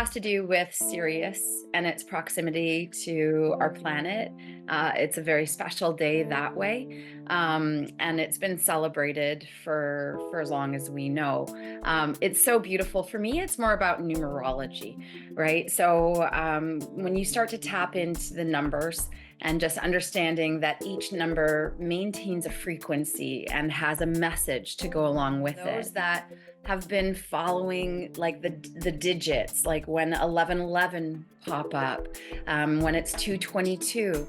has to do with Sirius and its proximity to our planet. It's a very special day that way, and it's been celebrated for as long as we know. It's so beautiful. For me, it's more about numerology, right? So when you start to tap into the numbers and just understanding that each number maintains a frequency and has a message to go along with it. Those that have been following like the digits, like when 1111 pop up, when it's 222,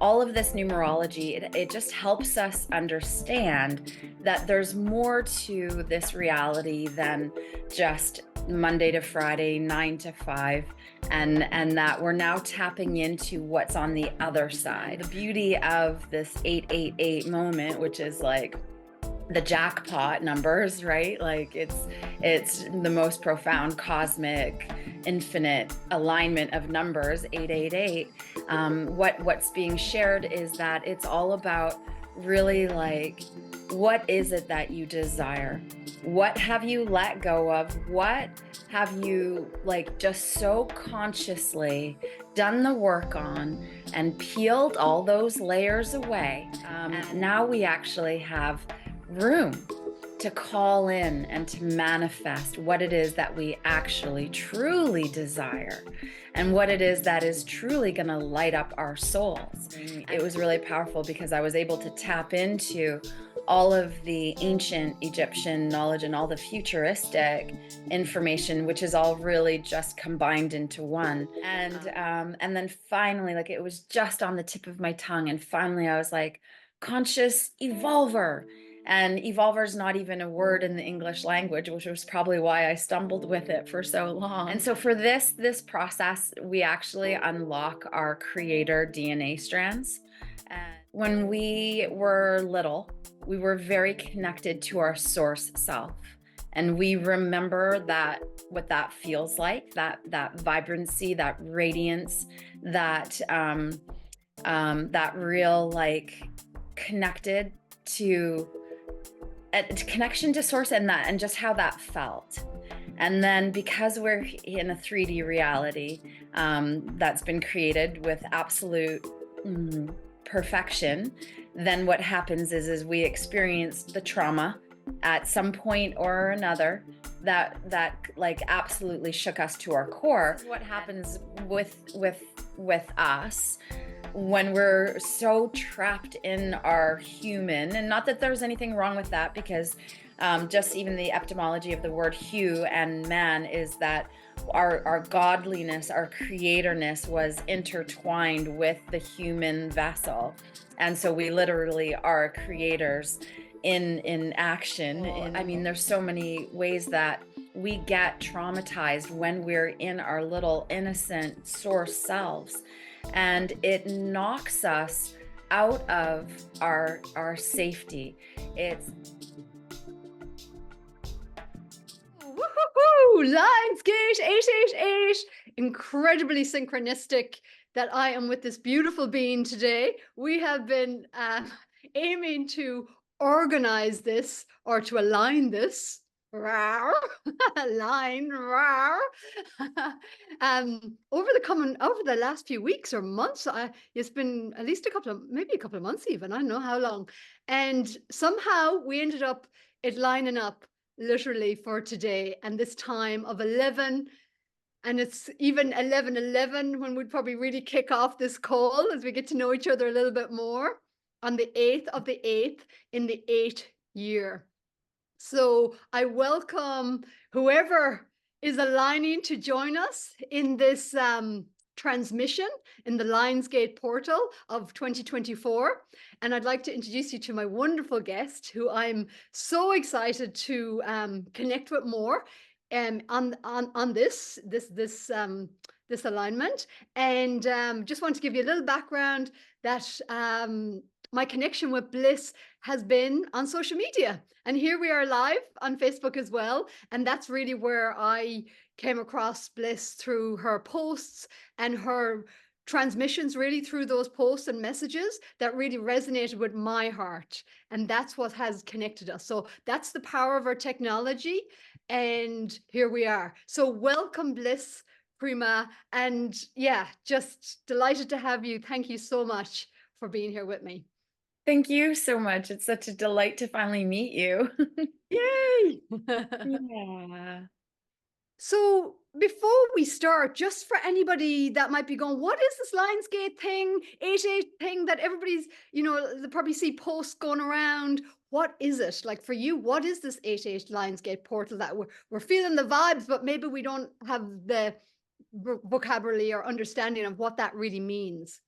all of this numerology, it just helps us understand that there's more to this reality than just Monday to Friday, 9 to 5, and that we're now tapping into what's on the other side. The beauty of this 888 moment, which is like the jackpot numbers, right? Like it's the most profound cosmic infinite alignment of numbers, 888. What's being shared is that it's all about really like, what is it that you desire? What have you let go of? What have you like just so consciously done the work on and peeled all those layers away? And now we actually have room to call in and to manifest what it is that we actually truly desire and what it is that is truly going to light up our souls. It was really powerful because I was able to tap into all of the ancient Egyptian knowledge and all the futuristic information, which is all really just combined into one. And then finally, like it was just on the tip of my tongue, and finally I was like, conscious evolver. And evolver is not even a word in the English language, which was probably why I stumbled with it for so long. And so for this process, we actually unlock our creator DNA strands. And when we were little, we were very connected to our source self. And we remember that, what that feels like, that vibrancy, that radiance, that real like connected to connection to source, and just how that felt. And then because we're in a 3D reality that's been created with absolute perfection, then what happens is we experience the trauma at some point or another that like absolutely shook us to our core. What happens with us when we're so trapped in our human, and not that there's anything wrong with that, because just even the etymology of the word hue and man is that our godliness, our creatorness was intertwined with the human vessel. And so we literally are creators in action. I mean, there's so many ways that we get traumatized when we're in our little innocent source selves, and it knocks us out of our safety. It's woohoo! Lionsgate 888, incredibly synchronistic that I am with this beautiful being today. We have been aiming to organize this, or to align this. Line over the last few weeks or months. It's been at least maybe a couple of months even, I don't know how long, and somehow we ended up lining up literally for today and this time of 11, and it's even 11:11 when we'd probably really kick off this call as we get to know each other a little bit more on the 8th of the 8th in the 8th year. So I welcome whoever is aligning to join us in this transmission in the Lionsgate portal of 2024. And I'd like to introduce you to my wonderful guest, who I'm so excited to connect with more on this alignment. And just want to give you a little background that my connection with Bliss has been on social media. And here we are live on Facebook as well. And that's really where I came across Bliss, through her posts and her transmissions, really through those posts and messages that really resonated with my heart. And that's what has connected us. So that's the power of our technology. And here we are. So welcome, Bliss Prema. And yeah, just delighted to have you. Thank you so much for being here with me. Thank you so much. It's such a delight to finally meet you. Yay! Yeah. So before we start, just for anybody that might be going, what is this Lionsgate thing, 88 thing that everybody's, they probably see posts going around. What is it? Like for you, what is this 88 Lionsgate portal that we're feeling the vibes, but maybe we don't have the vocabulary or understanding of what that really means?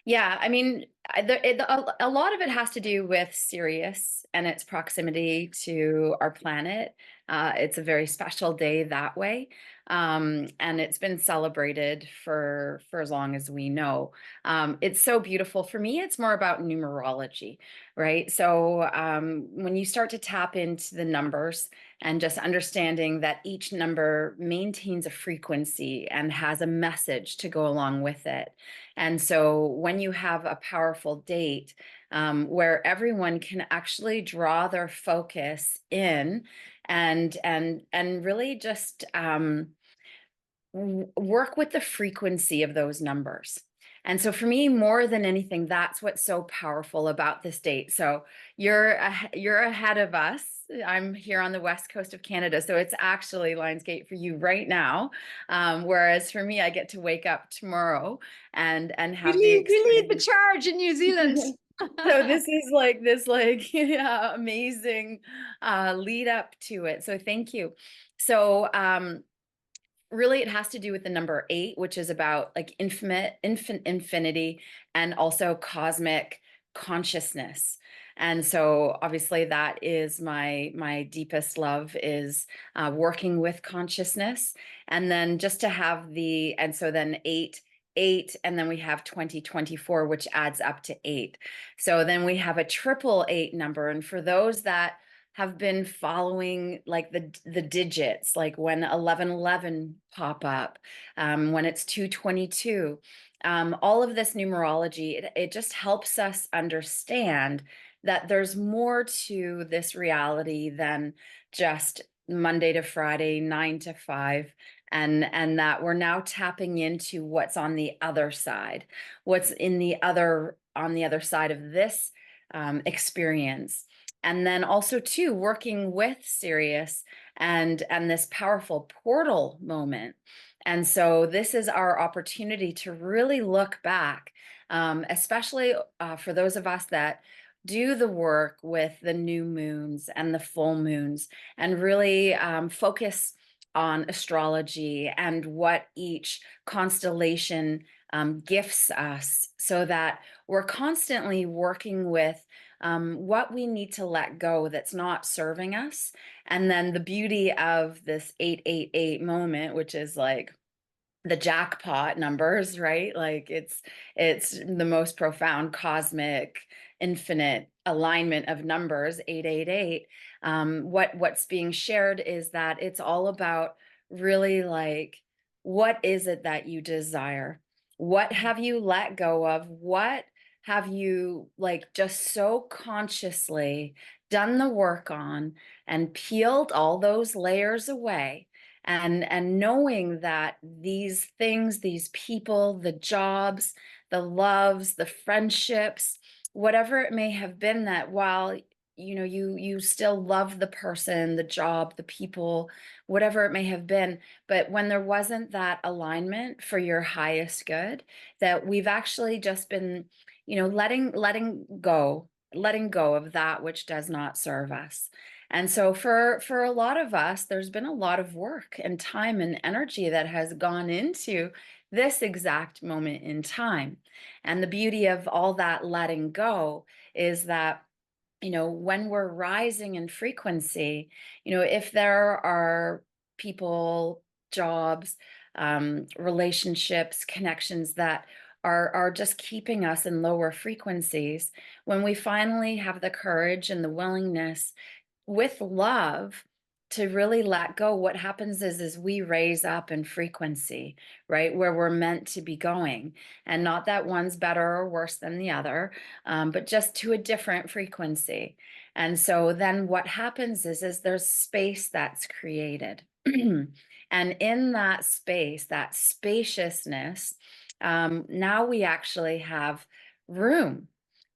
Yeah, I mean, a lot of it has to do with Sirius and its proximity to our planet. It's a very special day that way, and it's been celebrated for as long as we know. It's so beautiful. For me, it's more about numerology, right? So when you start to tap into the numbers and just understanding that each number maintains a frequency and has a message to go along with it. And so when you have a powerful date where everyone can actually draw their focus in and really just work with the frequency of those numbers. And so for me, more than anything, that's what's so powerful about this date. So you're ahead of us. I'm here on the west coast of Canada, so it's actually Lionsgate for you right now. Whereas for me, I get to wake up tomorrow and We have the lead, we lead the experience. charge in New Zealand. So this is like this like yeah, amazing lead up to it. So thank you. So really it has to do with the number 8, which is about like infinity and also cosmic consciousness. And so obviously that is my deepest love is working with consciousness. And then just to have the and so then 8 and then we have 2024, which adds up to 8. So then we have a triple 8 number. And for those that have been following like the digits, like when 1111 pop up, when it's 222, all of this numerology, it just helps us understand that there's more to this reality than just Monday to Friday, 9 to 5, and that we're now tapping into what's on the other side, what's in the other on the other side of this experience. And then also too working with Sirius and this powerful portal moment. And so this is our opportunity to really look back, especially for those of us that do the work with the new moons and the full moons and really focus on astrology and what each constellation gifts us so that we're constantly working with what we need to let go that's not serving us. And then the beauty of this 888 moment, which is like the jackpot numbers, right? Like it's the most profound cosmic infinite alignment of numbers, 888. What's being shared is that it's all about really like what is it that you desire? What have you let go of? What have you like just so consciously done the work on and peeled all those layers away? And knowing that these things, these people, the jobs, the loves, the friendships, whatever it may have been, that while you still love the person, the job, the people, whatever it may have been, but when there wasn't that alignment for your highest good, that we've actually just been letting go of that which does not serve us. And so for a lot of us, there's been a lot of work and time and energy that has gone into this exact moment in time. And the beauty of all that letting go is that when we're rising in frequency, if there are people, jobs, relationships, connections that are just keeping us in lower frequencies, when we finally have the courage and the willingness with love to really let go, what happens is we raise up in frequency, right, where we're meant to be going. And not that one's better or worse than the other, but just to a different frequency. And so then what happens is there's space that's created. And in that space, that spaciousness, now we actually have room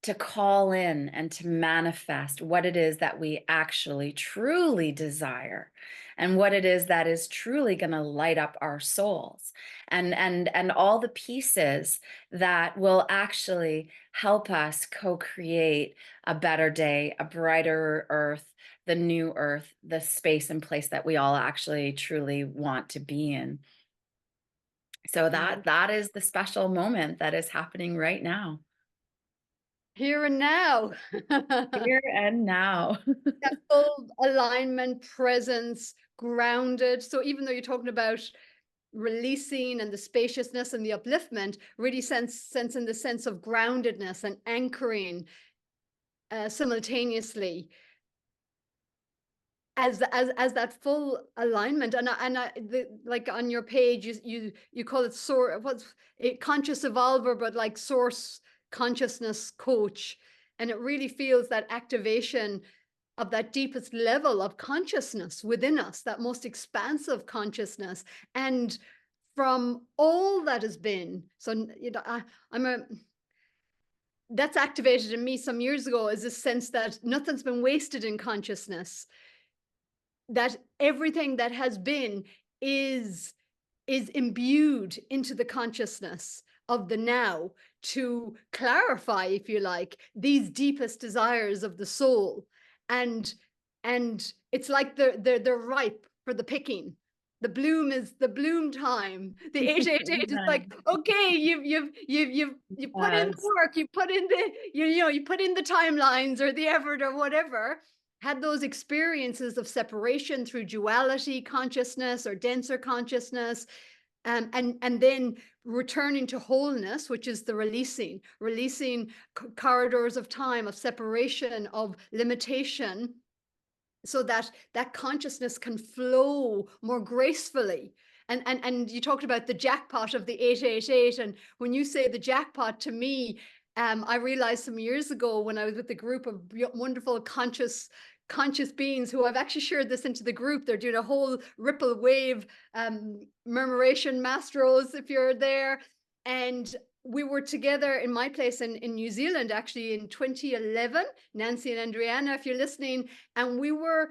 to call in and to manifest what it is that we actually truly desire, and what it is that is truly going to light up our souls, and all the pieces that will actually help us co-create a better day, a brighter earth, the new earth, the space and place that we all actually truly want to be in. So Yeah. that is the special moment that is happening right now, Here and now. here and now. That full alignment, presence, grounded. So even though you're talking about releasing and the spaciousness and the upliftment, really sense in the sense of groundedness and anchoring simultaneously as that full alignment. Like on your page, you call it what's a conscious evolver, but like source consciousness coach, and it really feels that activation of that deepest level of consciousness within us, that most expansive consciousness. And from all that has been, so you know, I'm a that's activated in me some years ago, is this sense that nothing's been wasted in consciousness, that everything that has been is imbued into the consciousness of the now to clarify, if you like, these deepest desires of the soul. And and it's like they're ripe for the picking. The bloom is the bloom time. The 888 is like, okay, you put in Yes. the work, you put in the, you put in the timelines or the effort or whatever, had those experiences of separation through duality consciousness or denser consciousness, and then returning to wholeness, which is the releasing corridors of time, of separation, of limitation, so that that consciousness can flow more gracefully. And you talked about the jackpot of the 888, and when you say the jackpot to me, I realized some years ago when I was with a group of wonderful conscious beings who I've actually shared this into the group. They're doing a whole ripple wave murmuration mastros if you're there. And we were together in my place in New Zealand, actually in 2011, Nancy and Adriana, if you're listening. And we were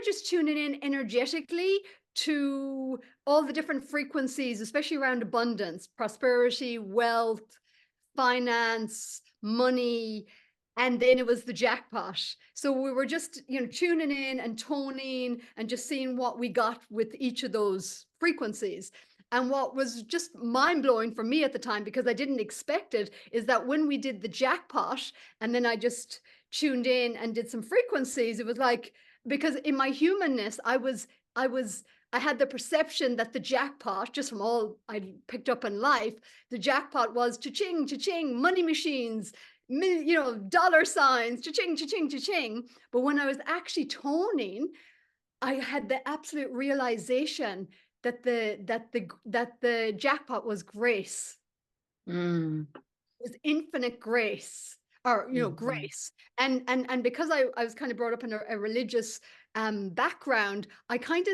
just tuning in energetically to all the different frequencies, especially around abundance, prosperity, wealth, finance, money, and then it was the jackpot. So we were just, tuning in and toning and just seeing what we got with each of those frequencies. And what was just mind blowing for me at the time, because I didn't expect it, is that when we did the jackpot and then I just tuned in and did some frequencies, it was like, because in my humanness, I had the perception that the jackpot, just from all I picked up in life, the jackpot was cha-ching, cha-ching, money machines, dollar signs, cha-ching, cha-ching, cha-ching. But when I was actually toning, I had the absolute realization that the jackpot was grace, Mm. was infinite grace, or Mhm. grace. And because I was kind of brought up in a religious background, I kind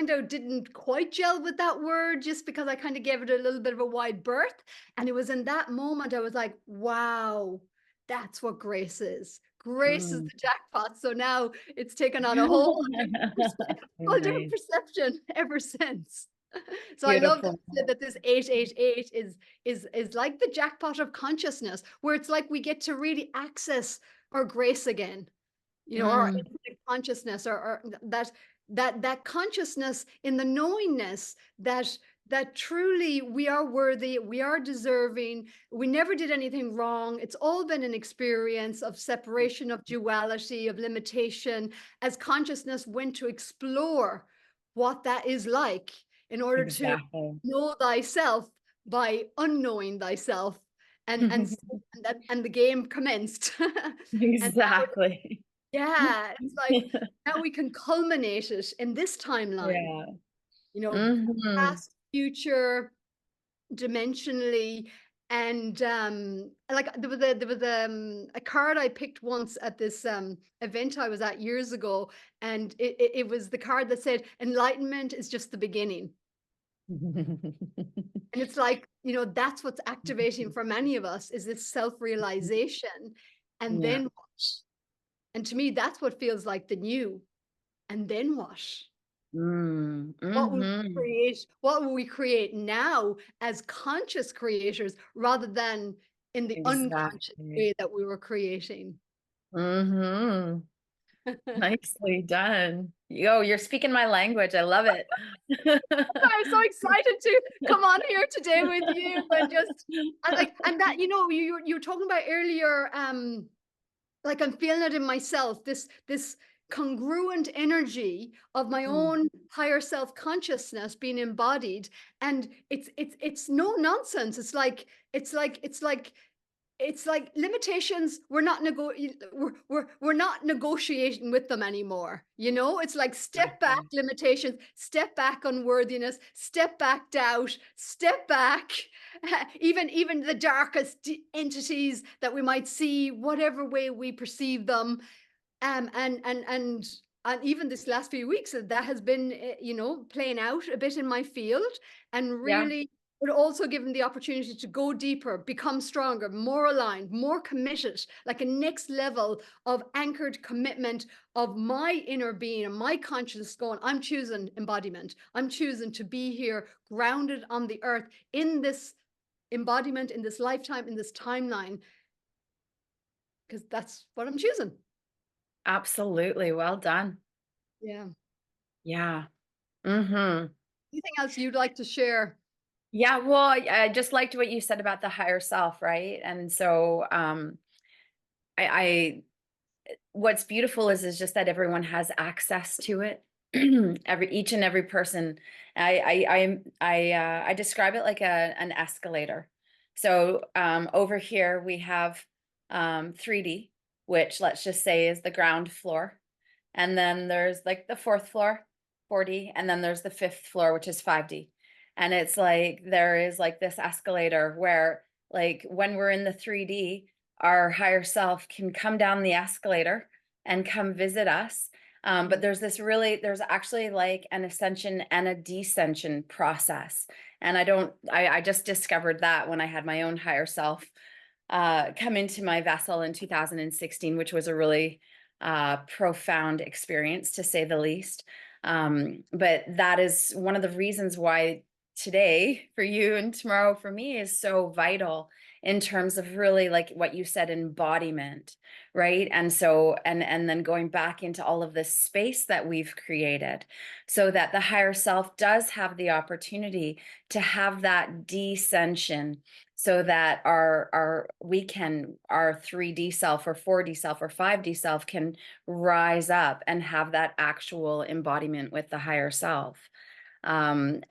of didn't quite gel with that word, just because I kind of gave it a little bit of a wide berth. And it was in that moment I was like, wow, that's what grace is. Grace is Mm. the jackpot. So now it's taken on a whole whole different Nice. perception ever since. So I love that Beautiful. you said that this 888 is like the jackpot of consciousness, where it's like we get to really access our grace again, our Mm. infinite consciousness, or that consciousness in the knowingness that truly we are worthy, we are deserving, we never did anything wrong. It's all been an experience of separation, of duality, of limitation, as consciousness went to explore what that is like, in order to Exactly. know thyself by unknowing thyself. And the game commenced. And Exactly. yeah, it's like now we can culminate it in this timeline, Yeah. you know, Mhm. past, future, dimensionally. And like a card I picked once at this event I was at years ago, and it was the card that said enlightenment is just the beginning. And it's like, that's what's activating for many of us is this self-realization. And Yeah. then what? And to me, that's what feels like the new. And then what? Mm, What will we mhm. create? What will we create now as conscious creators rather than in the unconscious Exactly. way that we were creating? Mhm. Nicely done. Yo, you're speaking my language. I love it. I'm so excited to come on here today with you and just and like and that you were talking about earlier, like I'm feeling it in myself, this congruent energy of my Mm, own higher self consciousness being embodied. And it's no nonsense. It's like limitations. We're not negotiating with them anymore. It's like step back exactly. limitations, step back unworthiness, step back doubt, step back even the darkest entities that we might see, whatever way we perceive them. And even this last few weeks, that has been, playing out a bit in my field, and Yeah. really, but also given the opportunity to go deeper, become stronger, more aligned, more committed, like a next level of anchored commitment of my inner being and my consciousness going, I'm choosing embodiment. I'm choosing to be here grounded on the earth in this embodiment, in this lifetime, in this timeline, because that's what I'm choosing. Absolutely. Well done. Yeah. Yeah. Mhm. Anything else you'd like to share? Yeah, well, I just liked what you said about the higher self, right? And so, I what's beautiful is just that everyone has access to it. Each and every person. I describe it like an escalator. So over here we have 3D, which let's just say is the ground floor, and then there's like the fourth floor, 4D, and then there's the fifth floor, which is 5D. And it's like there is like this escalator where, like, when we're in the 3D, our higher self can come down the escalator and come visit us. But Mm. there's actually like an ascension and a descension process. And I just discovered that when I had my own higher self come into my vessel in 2016, which was a really profound experience to say the least. But that is one of the reasons why today for you and tomorrow for me is so vital in terms of really, like what you said, embodiment, right? And then going back into all of this space that we've created so that the higher self does have the opportunity to have that descension, so that our 3D self or 4D self or 5D self can rise up and have that actual embodiment with the higher self. And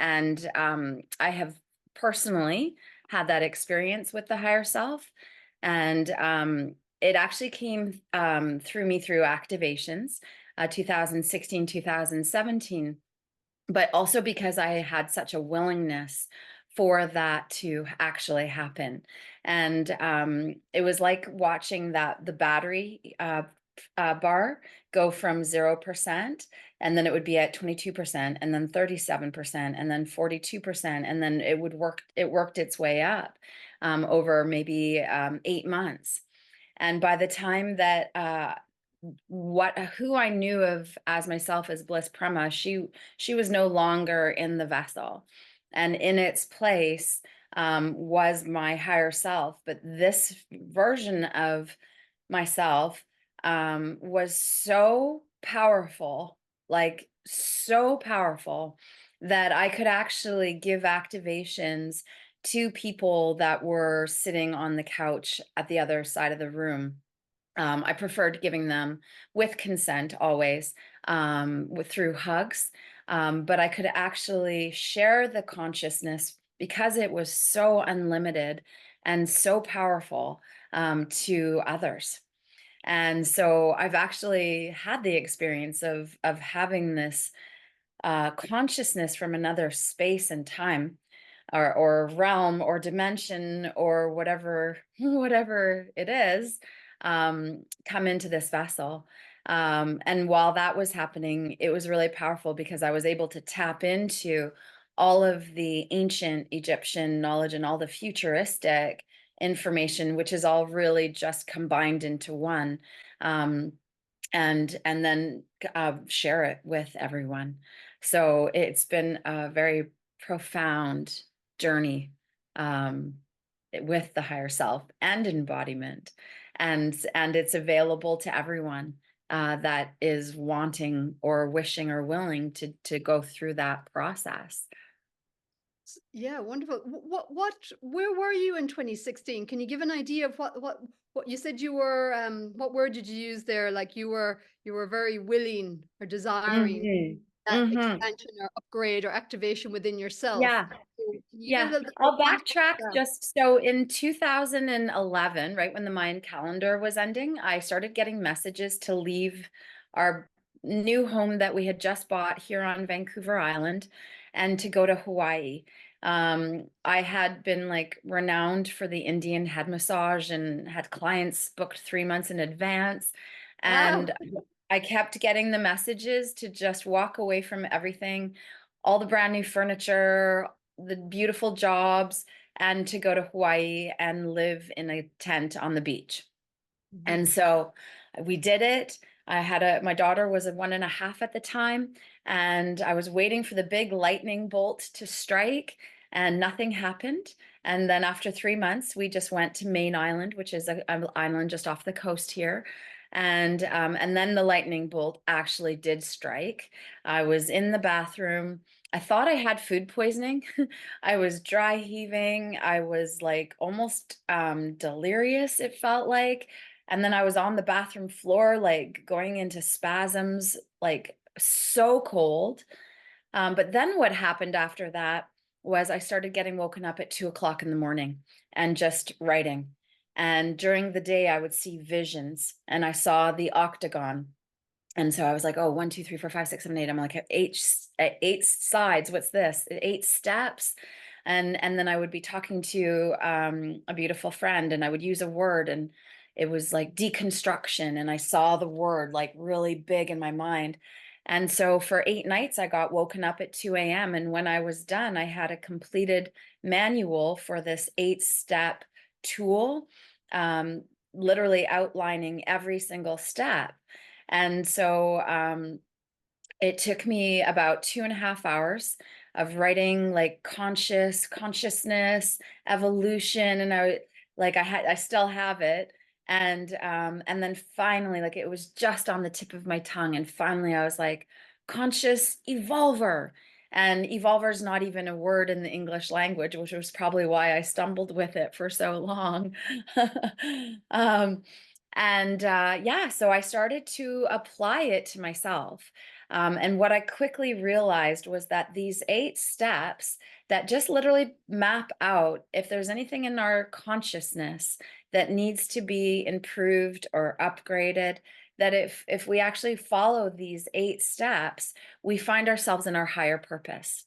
I have personally had that experience with the higher self. And it actually came through me through activations, 2016, 2017, but also because I had such a willingness for that to actually happen. And it was like watching the battery bar go from 0%, and then it would be at 22%, and then 37%, and then 42%, and then it worked its way up over maybe 8 months. And by the time that who I knew of as myself as Bliss Prema, she was no longer in the vessel, and in its place was my higher self. But this version of myself was so powerful, like so powerful, that I could actually give activations to people that were sitting on the couch at the other side of the room. I preferred giving them with consent always, through hugs. But I could actually share the consciousness because it was so unlimited and so powerful to others. And so I've actually had the experience of having this consciousness from another space and time or realm or dimension or whatever whatever it is, come into this vessel. And while that was happening, it was really powerful because I was able to tap into all of the ancient Egyptian knowledge and all the futuristic information, which is all really just combined into one. Um, and then share it with everyone. So it's been a very profound journey, um, with the higher self and embodiment, and it's available to everyone that is wanting or wishing or willing to go through that process. Yeah, wonderful. Where were you in 2016? Can you give an idea of what you said you were, what word did you use there? Like you were very willing or desiring Hmm. that Hmm. expansion or upgrade or activation within yourself. Yeah. So can you give a Yeah, little bit more I'll context backtrack to that? just so in 2011, right when the Mayan calendar was ending, I started getting messages to leave our new home that we had just bought here on Vancouver Island and to go to Hawaii. I had been like renowned for the Indian head massage and had clients booked 3 months in advance. Wow. And I kept getting the messages to just walk away from everything, all the brand new furniture, the beautiful jobs, and to go to Hawaii and live in a tent on the beach. Mhm. And so we did it. My daughter was a 1.5 at the time, and I was waiting for the big lightning bolt to strike, and nothing happened. And then after 3 months, we just went to Main Island, which is an island just off the coast here. And then the lightning bolt actually did strike. I was in the bathroom. I thought I had food poisoning. I was dry heaving. I was like almost delirious, it felt like. And then I was on the bathroom floor, like going into spasms, like so cold. But then what happened after that was I started getting woken up at 2 o'clock in the morning and just writing. And during the day, I would see visions and I saw the octagon. And so I was like, oh, 1, 2, 3, 4, 5, 6, 7, 8. I'm like, eight sides. What's this? 8 steps. And then I would be talking to a beautiful friend, and I would use a word, and it was like deconstruction. And I saw the word like really big in my mind. And so for 8 nights, I got woken up at 2 a.m. And when I was done, I had a completed manual for this 8 step tool, um, literally outlining every single step. And so it took me about 2.5 hours of writing like consciousness, evolution, and I still have it. And then finally, like it was just on the tip of my tongue, and finally I was like, conscious evolver. And evolver is not even a word in the English language, which was probably why I stumbled with it for so long. um, and yeah, so I started to apply it to myself. And what I quickly realized was that these 8 steps that just literally map out if there's anything in our consciousness that needs to be improved or upgraded, that if we actually follow these 8 steps, we find ourselves in our higher purpose.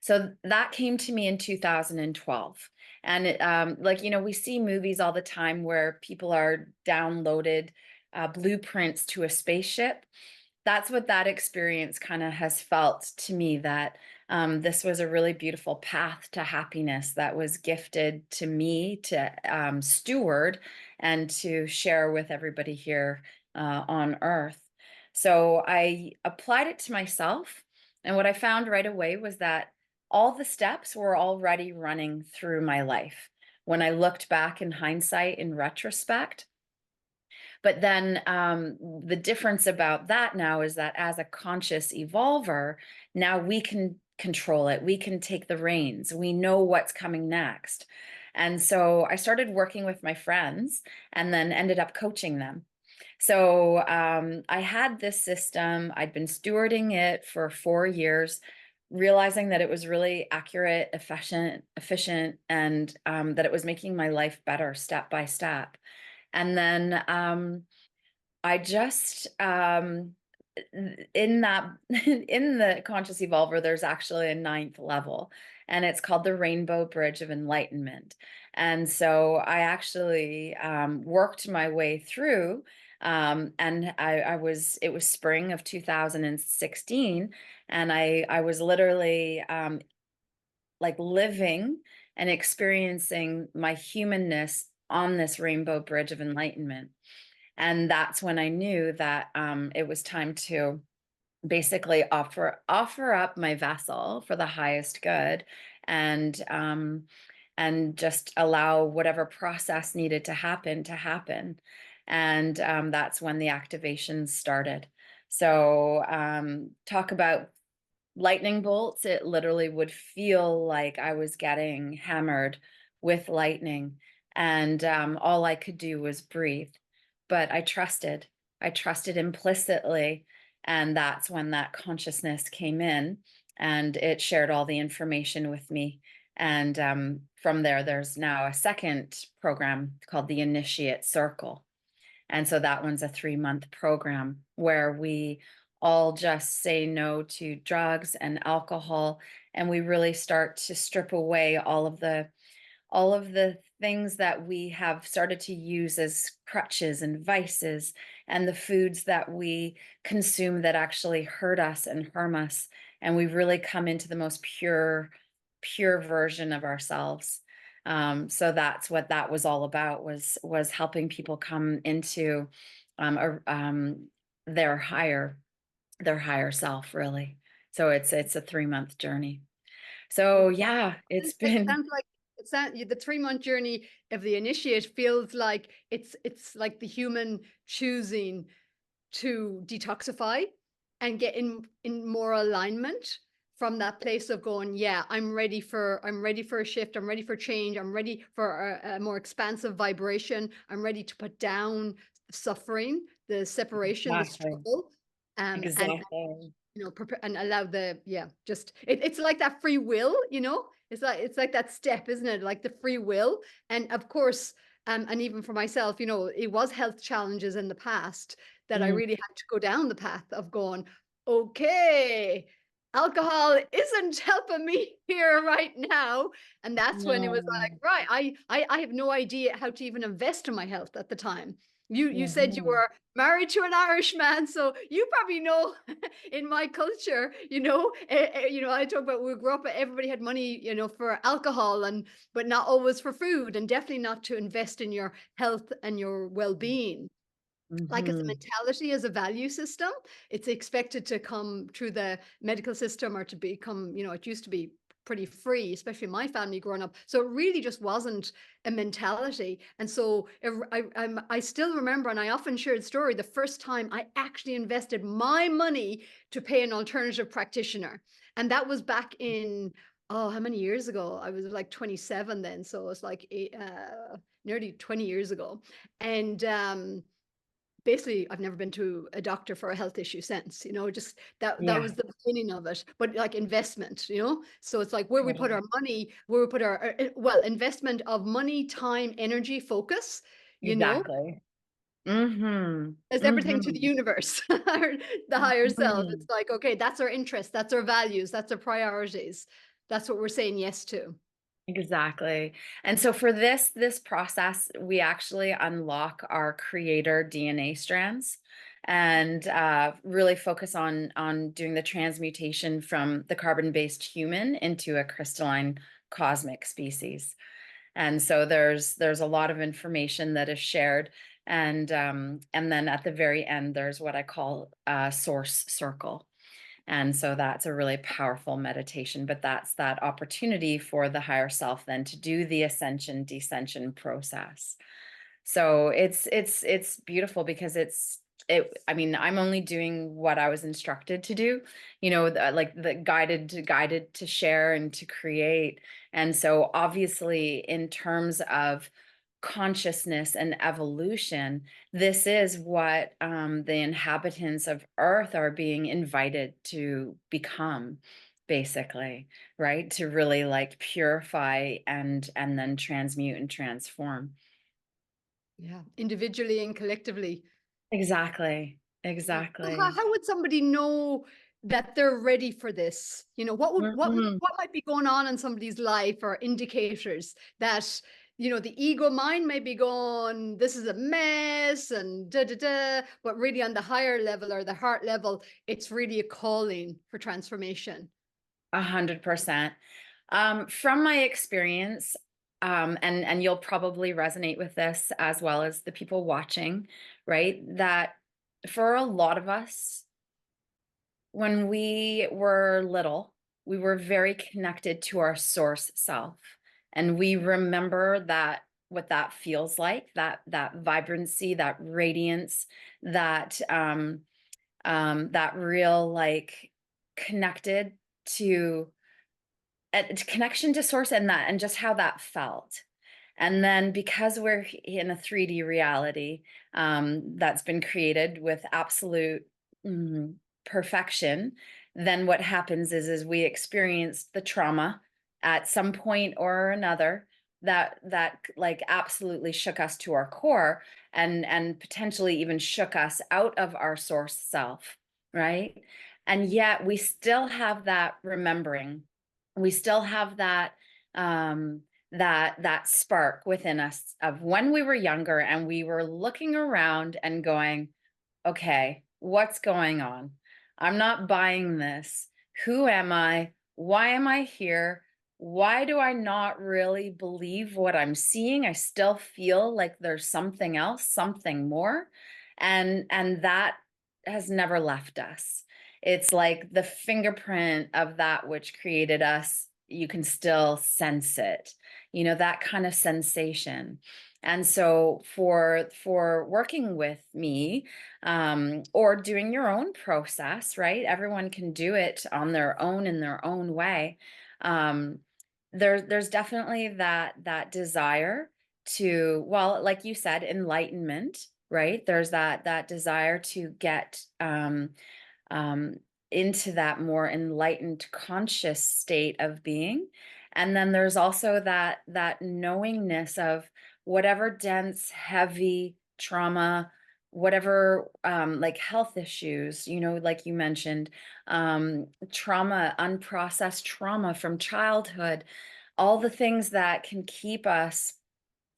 So that came to me in 2012. And like, we see movies all the time where people are downloaded blueprints to a spaceship. That's what that experience kind of has felt to me, that this was a really beautiful path to happiness that was gifted to me to steward and to share with everybody here on Earth. So I applied it to myself. And what I found right away was that all the steps were already running through my life. When I looked back in hindsight, in retrospect, but then the difference about that now is that as a conscious evolver, now we can control it. We can take the reins. We know what's coming next. And so I started working with my friends and then ended up coaching them. So I had this system, I'd been stewarding it for 4 years, realizing that it was really accurate, efficient, and that it was making my life better step by step. And then I just in that in the conscious evolver, there's actually a ninth level. and it's called the Rainbow Bridge of Enlightenment. And so I actually worked my way through, and it was spring of 2016, and I was literally like living and experiencing my humanness on this rainbow bridge of enlightenment. And that's when I knew that it was time to basically offer up my vessel for the highest good, and just allow whatever process needed to happen. And that's when the activations started. So talk about lightning bolts. It literally would feel like I was getting hammered with lightning, and all I could do was breathe. But I trusted implicitly, and that's when that consciousness came in, and it shared all the information with me. And from there, there's now a second program called the Initiate Circle. And so that one's a 3-month program where we all just say no to drugs and alcohol, and we really start to strip away all of the things that we have started to use as crutches and vices, and the foods that we consume that actually hurt us and harm us. And we really come into the most pure version of ourselves. So that's what that was all about, was helping people come into their higher self, really. So it's a 3-month journey. So yeah, it's It been sounds like the 3-month journey of the initiate feels like it's like the human choosing to detoxify and get in more alignment from that place of going, yeah, I'm ready for a shift, I'm ready for change, I'm ready for a more expansive vibration, I'm ready to put down suffering, the separation, the exactly, struggle, and exactly. and allow the, yeah, just it's like that free will, it's like that step, isn't it? Like the free will. And of course, and even for myself, it was health challenges in the past that I Mm, really had to go down the path of going, okay, alcohol isn't helping me here right now. And that's when it was like, no. right, I have no idea how to even invest in my health at the time. You said you Mhm. were married to an Irish man, so you probably know in my culture, I talk about we grew up, everybody had money, for alcohol but not always for food, and definitely not to invest in your health and your well-being. Like, as a Mhm. mentality, as a value system, it's expected to come through the medical system or to become, it used to be pretty free, especially in my family growing up. So it really just wasn't a mentality. And so I still remember, and I often share the story, the first time I actually invested my money to pay an alternative practitioner. And that was back in, oh, how many years ago? I was like 27 then. So it's like nearly 20 years ago. And basically I've never been to a doctor for a health issue since, just that Yeah. was the beginning of it. But like investment, so it's like where we put our Totally. money, where we put well, investment of money, time, energy, focus, you know Exactly. Mhm. as everything to the Mhm. universe, or the higher self. It's Mhm. like, okay, that's our interest, that's our values, that's our priorities, that's what we're saying yes to. Exactly. And so for this process, we actually unlock our creator DNA strands, and really focus on doing the transmutation from the carbon-based human into a crystalline cosmic species. And so there's a lot of information that is shared, and then at the very end, there's what I call a source circle. And so that's a really powerful meditation, but that's that opportunity for the higher self then to do the ascension descension process. So it's beautiful because I mean, I'm only doing what I was instructed to do, like the guided to share and to create. And so obviously in terms of consciousness and evolution, this is what the inhabitants of Earth are being invited to become, basically, right? To really like purify and then transmute and transform. Yeah, individually and collectively. Exactly. Yeah. So Exactly. how would somebody know that they're ready for this? You know, Mhm. what might be going on in somebody's life or indicators that, you know, the ego mind may be going, this is a mess and da da da, but really on the higher level or the heart level, it's really a calling for transformation. 100%. From my experience, and you'll probably resonate with this as well as the people watching, right? That for a lot of us, when we were little, we were very connected to our source self. And we remember that what that feels like, that vibrancy, that radiance, that that real like connected to connection to source and that and just how that felt. And then because we're in a 3D reality that's been created with absolute mm, perfection, then what happens is we experience the trauma at some point or another that like absolutely shook us to our core and potentially even shook us out of our source self, right? And yet we still have that remembering, we still have that that spark within us of when we were younger and we were looking around and going, okay, what's going on? I'm not buying this. Who am I? Why am I here? Why do I not really believe what I'm seeing? I still feel like there's something else, something more. And that has never left us. It's like the fingerprint of that which created us. You can still sense it, you know, that kind of sensation. And so for working with me, or doing your own process, right? Everyone can do it on their own in their own way. Um, there's definitely that desire to, well, like you said, enlightenment, right? There's that desire to get um, into that more enlightened, conscious state of being. And then there's also that knowingness of whatever dense, heavy trauma, whatever like health issues, you know, like you mentioned, trauma, unprocessed trauma from childhood, all the things that can keep us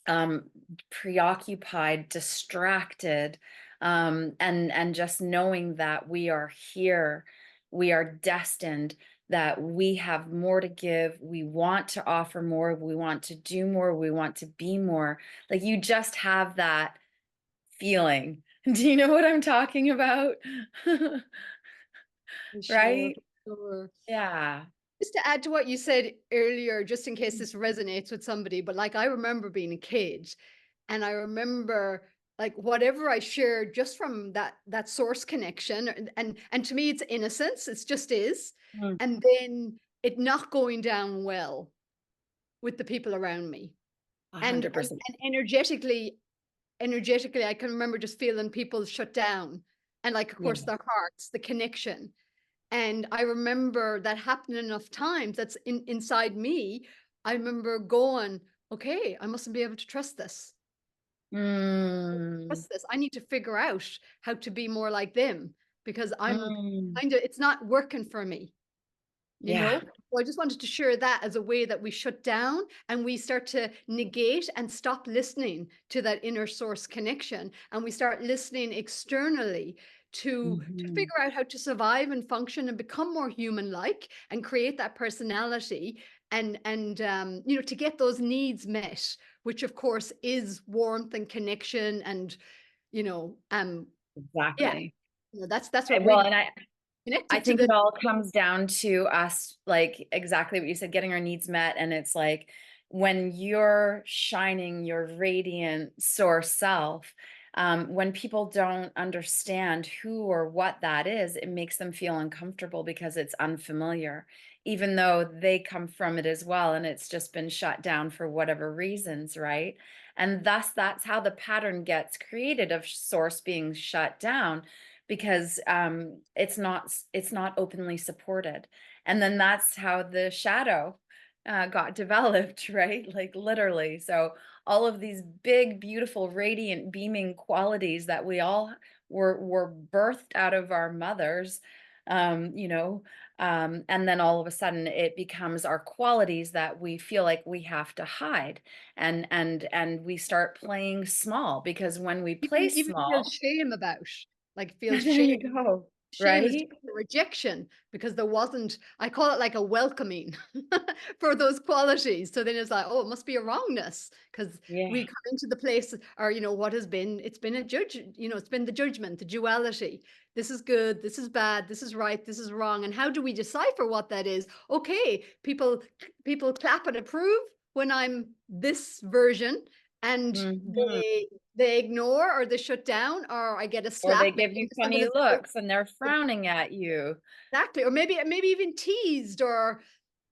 um, preoccupied, distracted, and just knowing that we are here, we are destined, that we have more to give, we want to offer more, we want to do more, we want to be more. Like you just have that feeling. Do you know what I'm talking about? For sure. Right? For sure. Yeah. Just to add to what you said earlier, just in case this resonates with somebody, but like I remember being a kid and I remember like whatever I shared just from that source connection and to me it's innocence, it's just is. Mm, And then it not going down well with the people around me. And 100%. and energetically I can remember just feeling people shut down and like of course Yeah. their hearts, the connection. And I remember that happening enough times that's inside me. I remember going, okay, I mustn't be able to trust this. Mm, Trust this. I need to figure out how to be more like them because I'm mm, kind of, it's not working for me, you yeah. know? So I just wanted to share that as a way that we shut down and we start to negate and stop listening to that inner source connection. And we start listening externally to Mhm. figure out how to survive and function and become more human like and create that personality and you know to get those needs met, which of course is warmth and connection and you know yeah, Exactly. you know, that's what Well, really and I connected to think the it all comes down to us, like exactly what you said, getting our needs met. And it's like when you're shining your radiant source self, when people don't understand who or what that is, it makes them feel uncomfortable because it's unfamiliar, even though they come from it as well. And it's just been shut down for whatever reasons, right? And thus, that's how the pattern gets created of source being shut down because it's not openly supported, and then that's how the shadow got developed, right? Like literally. So all of these big, beautiful, radiant, beaming qualities that we all were birthed out of our mothers, you know, and then all of a sudden it becomes our qualities that we feel like we have to hide, and we start playing small, because when we play Even feel small, shame about, like, feel there shame. you go, Shame is right? just a rejection because there wasn't, I call it like a welcoming for those qualities. So then it's like, oh, it must be a wrongness because Yeah. we come into the place, or, what has been, it's been a judge, it's been the judgment, the duality. This is good, this is bad, this is right, this is wrong. And how do we decipher what that is? Okay, people clap and approve when I'm this version, and Mhm. they ignore, or they shut down, or I get a Or they slap. Maybe give you somebody funny says, looks and they're frowning at you. exactly, or maybe even teased, or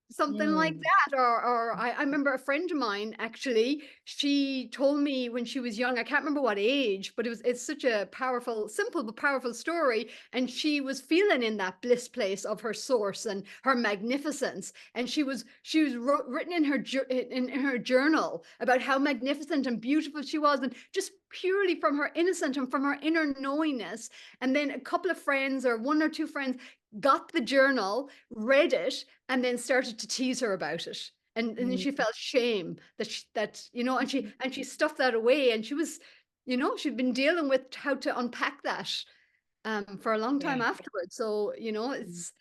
something like Mm. that. Or I remember a friend of mine, actually, she told me when she was young, I can't remember what age, but it's such a powerful, simple but powerful story. And she was feeling in that bliss place of her source and her magnificence. And she was written in her in her journal about how magnificent and beautiful she was, and just purely from her innocent and from her inner knowingness. And then a couple of friends, or one or two friends, got the journal, read it, and then started to tease her about it. And then Mm. she felt shame and she stuffed that away. And she'd been dealing with how to unpack that for a long Yeah. time afterwards. So, Mm. it's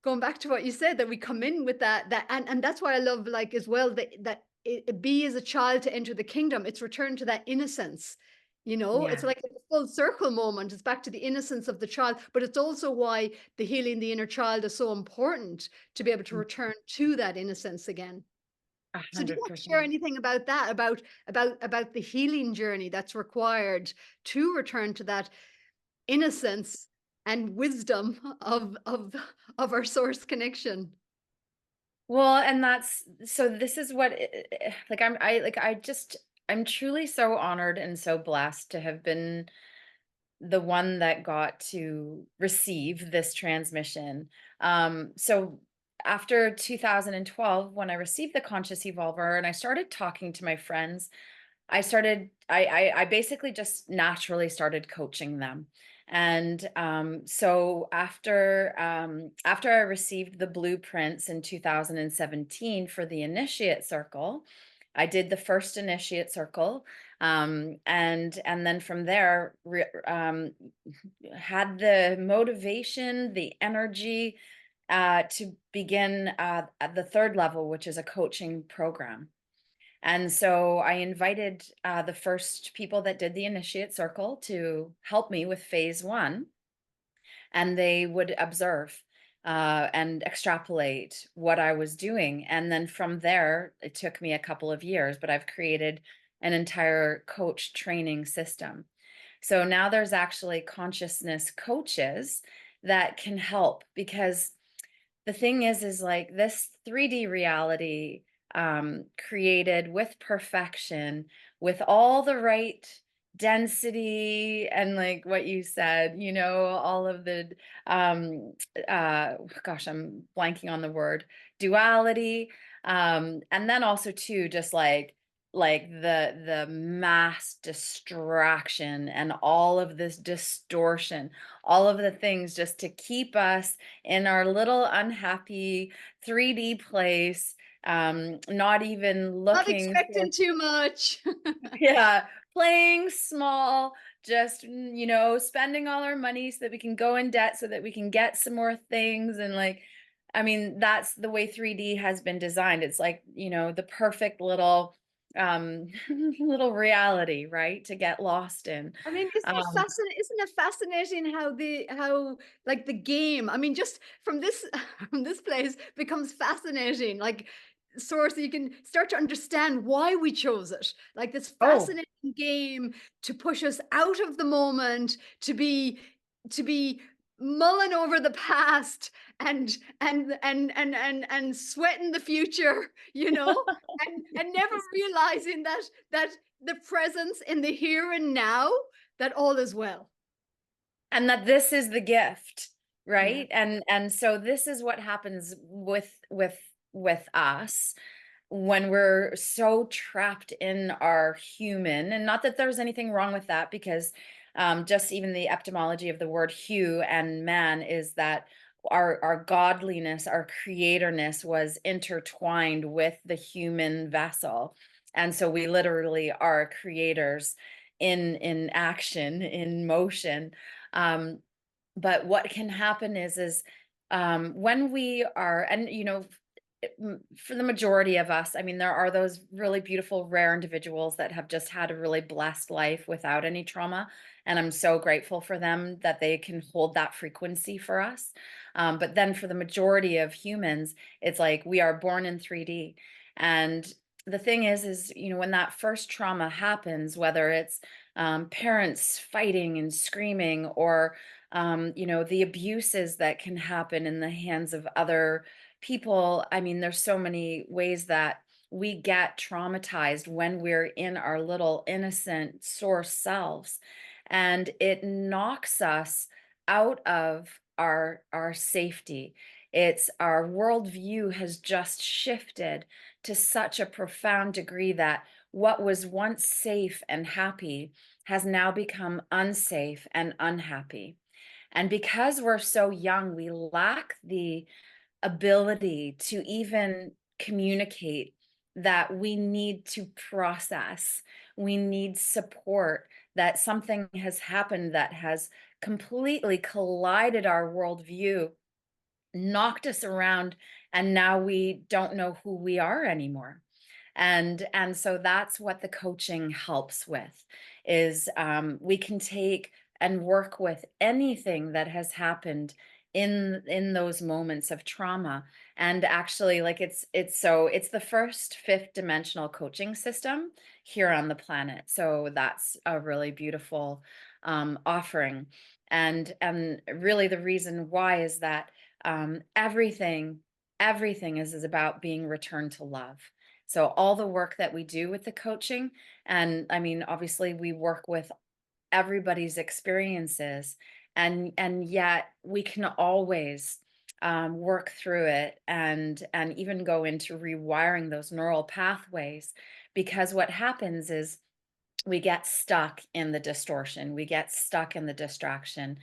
going back to what you said, that we come in with and that's why I love, like, as well, be as a child to enter the kingdom. It's return to that innocence. It's Yeah. like a full circle moment. It's back to the innocence of the child, but it's also why the healing the inner child is so important, to be able to Mm. return to that innocence again. So, do you want to share 100%. anything about that, about the healing journey that's required to return to that innocence and wisdom of our source connection? Well, and that's so this is what like I'm truly so honored and so blessed to have been the one that got to receive this transmission. So after 2012, when I received the conscious evolver and I started talking to my friends, I basically just naturally started coaching them. And so after I received the blueprints in 2017 for the initiate circle, I did the first initiate circle, and then from there had the motivation, the energy to begin at the third level, which is a coaching program. And so I invited the first people that did the initiate circle to help me with phase one, and they would observe and extrapolate what I was doing. And then from there, it took me a couple of years, but I've created an entire coach training system. So now there's actually consciousness coaches that can help, because the thing is like this 3D reality, created with perfection, with all the right density, and like what you said, all of the um gosh, I'm blanking on the word, duality, and then also too, just like the mass distraction and all of this distortion, all of the things just to keep us in our little unhappy 3D place, not even Not looking for, expecting too much. yeah, playing small, just, spending all our money so that we can go in debt so that we can get some more things. And like, I mean, that's the way 3D has been designed. It's like, the perfect little, little reality, right? To get lost in. I mean, Um, isn't it fascinating how, like, the game, I mean, just from this from this place becomes fascinating, like, source, you can start to understand why we chose it. Like, this oh, fascinating game to push us out of the moment, to be mulling over the past, and sweating the future, and never realizing that the presence in the here and now, that all is well. and that this is the gift, Yeah. right? And so this is what happens with us when we're so trapped in our human. And not that there's anything wrong with that, because just even the etymology of the word hue and man is that our godliness, our creatorness was intertwined with the human vessel. And so we literally are creators in action, in motion. Um, but what can happen is when we are, and for the majority of us, I mean, there are those really beautiful, rare individuals that have just had a really blessed life without any trauma. And I'm so grateful for them that they can hold that frequency for us. But then for the majority of humans, it's like we are born in 3D. And the thing is, when that first trauma happens, whether it's parents fighting and screaming, or the abuses that can happen in the hands of other people. I mean, there's so many ways that we get traumatized when we're in our little innocent source selves, and it knocks us out of our safety. It's our worldview has just shifted to such a profound degree that what was once safe and happy has now become unsafe and unhappy. And because we're so young, we lack the ability to even communicate that we need to process. We need support, that something has happened that has completely collided our worldview, knocked us around, and now we don't know who we are anymore. And so that's what the coaching helps with, is we can take and work with anything that has happened in those moments of trauma. And actually, like, it's the first fifth dimensional coaching system here on the planet, so that's a really beautiful offering. And really the reason why is that everything is about being returned to love. So all the work that we do with the coaching, and I mean, obviously we work with everybody's experiences, and yet we can always work through it, and even go into rewiring those neural pathways, because what happens is we get stuck in the distortion, we get stuck in the distraction.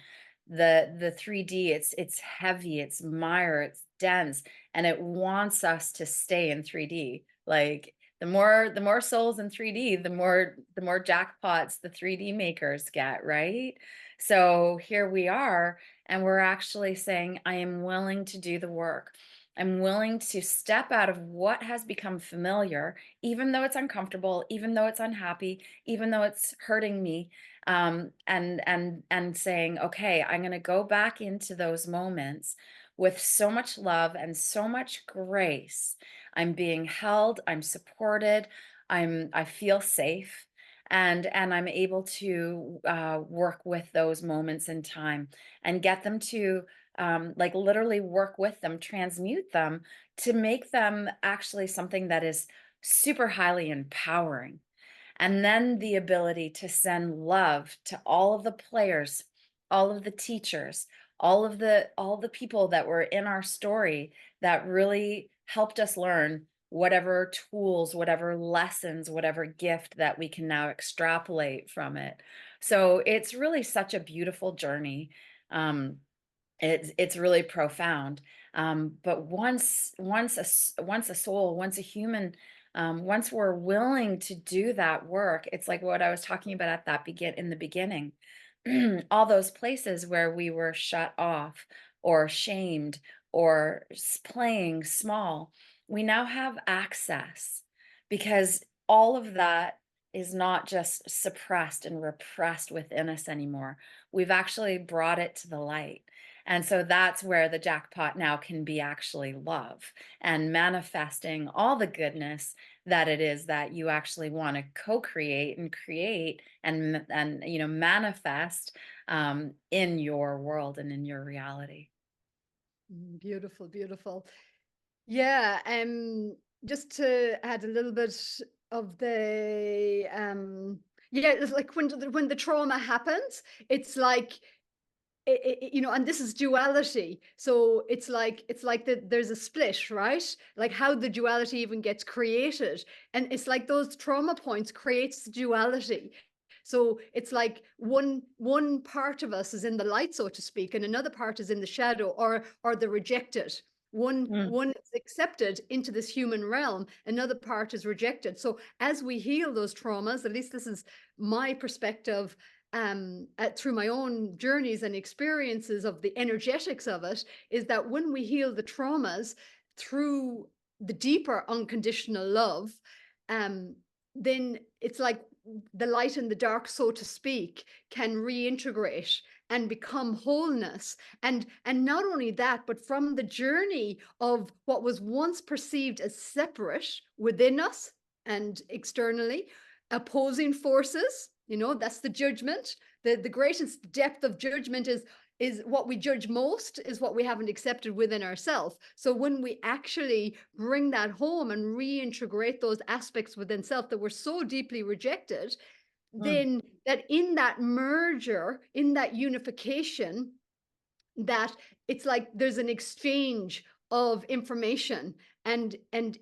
The 3D, it's heavy, it's mire, it's dense, and it wants us to stay in 3D. Like, the more souls in 3D, the more jackpots the 3D makers get, right? So here we are, and we're actually saying, I am willing to do the work. I'm willing to step out of what has become familiar, even though it's uncomfortable, even though it's unhappy, even though it's hurting me, and saying, okay, I'm going to go back into those moments with so much love and so much grace. I'm being held, I'm supported, I feel safe, and I'm able to work with those moments in time and get them to like literally work with them, transmute them, to make them actually something that is super highly empowering. And then the ability to send love to all of the players, all of the teachers, all the people that were in our story that really helped us learn whatever tools, whatever lessons, whatever gift that we can now extrapolate from it. So it's really such a beautiful journey. Um, it's really profound. But once a soul, once a human, once we're willing to do that work, it's like what I was talking about at that in the beginning. All those places where we were shut off or shamed or playing small, we now have access, because all of that is not just suppressed and repressed within us anymore. We've actually brought it to the light. And so that's where the jackpot now can be actually love, and manifesting all the goodness that it is that you actually want to co-create and create, and manifest in your world and in your reality. Beautiful, beautiful. Yeah, just to add a little bit of the yeah, it's like when the trauma happens, it's like and this is duality. So it's like that there's a split, right? Like how the duality even gets created, and it's like those trauma points creates the duality. So it's like one part of us is in the light, so to speak, and another part is in the shadow, or the rejected. Mm, One is accepted into this human realm, another part is rejected. So as we heal those traumas, at least this is my perspective, through my own journeys and experiences of the energetics of it, is that when we heal the traumas through the deeper unconditional love, um, then it's like the light and the dark, so to speak, can reintegrate and become wholeness. And not only that, but from the journey of what was once perceived as separate within us and externally, opposing forces, that's the judgment. The greatest depth of judgment is what we judge most is what we haven't accepted within ourselves. So when we actually bring that home and reintegrate those aspects within self that were so deeply rejected, mm, then that in that merger, in that unification, that it's like there's an exchange of information and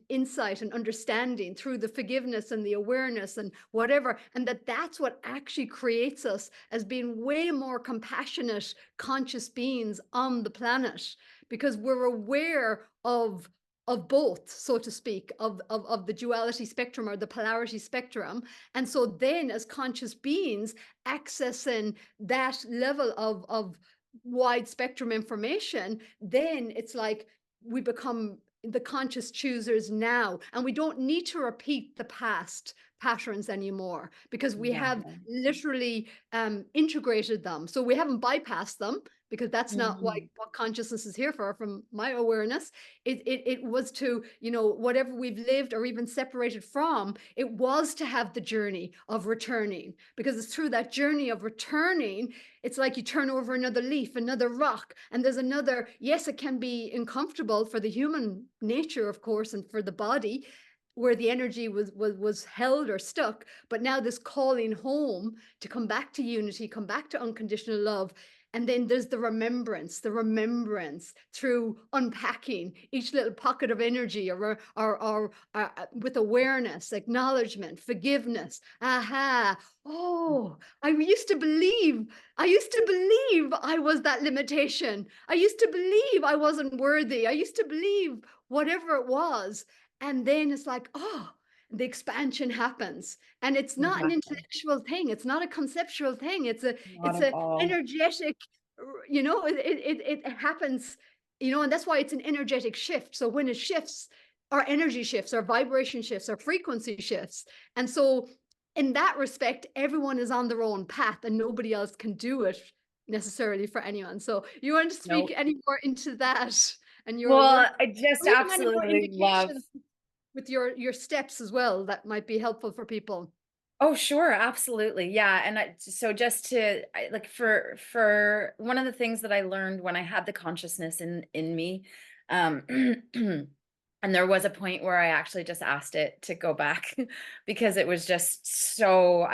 insight and understanding through the forgiveness and the awareness and whatever, and that's what actually creates us as being way more compassionate conscious beings on the planet, because we're aware of both, so to speak, of the duality spectrum or the polarity spectrum. And so then as conscious beings accessing that level of wide spectrum information, then it's like we become the conscious choosers now, and we don't need to repeat the past patterns anymore, because we yeah. have literally integrated them. So we haven't bypassed them, because that's not Mhm. what consciousness is here for. From my awareness, it was to, whatever we've lived or even separated from, it was to have the journey of returning, because it's through that journey of returning. It's like you turn over another leaf, another rock, and there's another. Yes, it can be uncomfortable for the human nature, of course, and for the body, where the energy was held or stuck. But now this calling home to come back to unity, come back to unconditional love. And then there's the remembrance through unpacking each little pocket of energy, or with awareness, acknowledgement, forgiveness. Aha. Oh, I used to believe I was that limitation. I used to believe I wasn't worthy. I used to believe whatever it was. And then it's like, oh, the expansion happens. And it's not an Exactly. intellectual thing. It's not a conceptual thing. Not It's at a all. energetic, it happens, and that's why it's an energetic shift. So when it shifts, our energy shifts, our vibration shifts, our frequency shifts. And so in that respect, everyone is on their own path and nobody else can do it necessarily for anyone. So you want to speak Nope. any more into that and your work, Well, I just or even any more absolutely love. indications with your steps as well that might be helpful for people? Oh, sure, absolutely. Yeah, and so just to like for one of the things that I learned when I had the consciousness in me, um and there was a point where I actually just asked it to go back because it was just so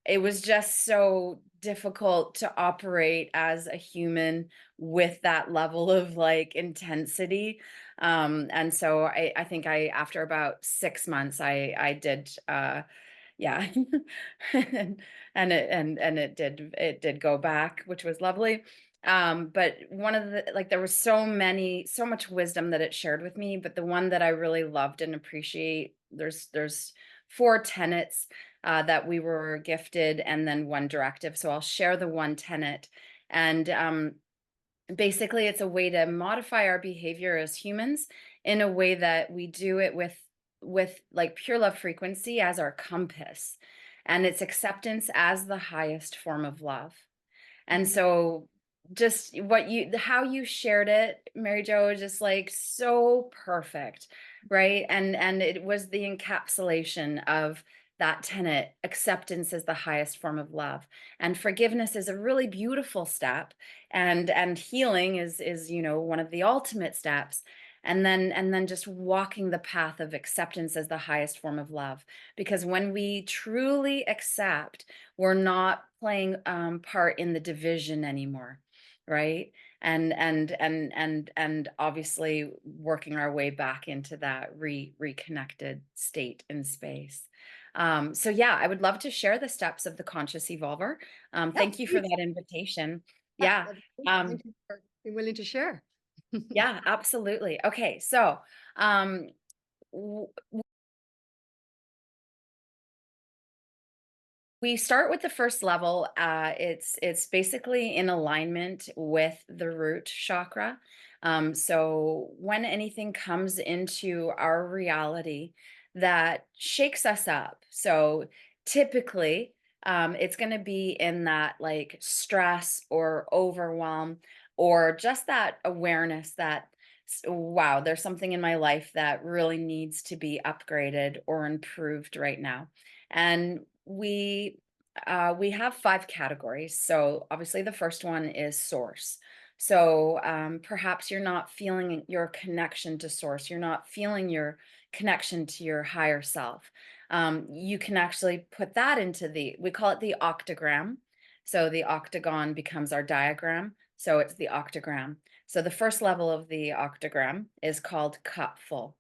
it was just so difficult to operate as a human with that level of like intensity. And so I think I after about 6 months I did yeah. and it did go back, which was lovely. But one of the like there was so much wisdom that it shared with me, but the one that I really loved and appreciate, there's four tenets that we were gifted, and then one directive. So I'll share the one tenet. And basically it's a way to modify our behavior as humans in a way that we do it with like pure love frequency as our compass, and it's acceptance as the highest form of love. And Mhm. so just how you shared it, Mary Jo, is just like so perfect, right? And it was the encapsulation of that tenet: acceptance is the highest form of love, and forgiveness is a really beautiful step, and healing is one of the ultimate steps. And then just walking the path of acceptance as the highest form of love, because when we truly accept, we're not playing part in the division anymore. right? And obviously working our way back into that reconnected state in space. So yeah, I would love to share the steps of the conscious evolver. Yeah, Thank you for please. that invitation. Yeah, Yeah. that'd be great. Um, Thank you for being willing to share. yeah, absolutely. Okay, so um, w- we start with the first level. It's basically in alignment with the root chakra. So when anything comes into our reality that shakes us up, so typically it's going to be in that like stress or overwhelm or just that awareness that wow, there's something in my life that really needs to be upgraded or improved right now. And we have 5 categories. So obviously the first one is source. So perhaps you're not feeling your connection to source. You're not feeling your connection to your higher self. You can actually put that into we call it the octagram. So the octagon becomes our diagram. So it's the octagram. So the first level of the octagram is called cup full.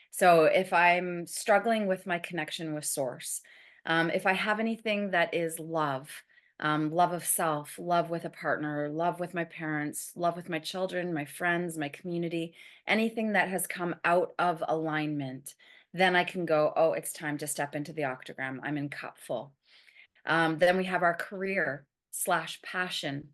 So if I'm struggling with my connection with source, if I have anything that is love, love of self, love with a partner, love with my parents, love with my children, my friends, my community, anything that has come out of alignment, then I can go, oh, it's time to step into the octagram. I'm in cup full. Then we have our career slash passion,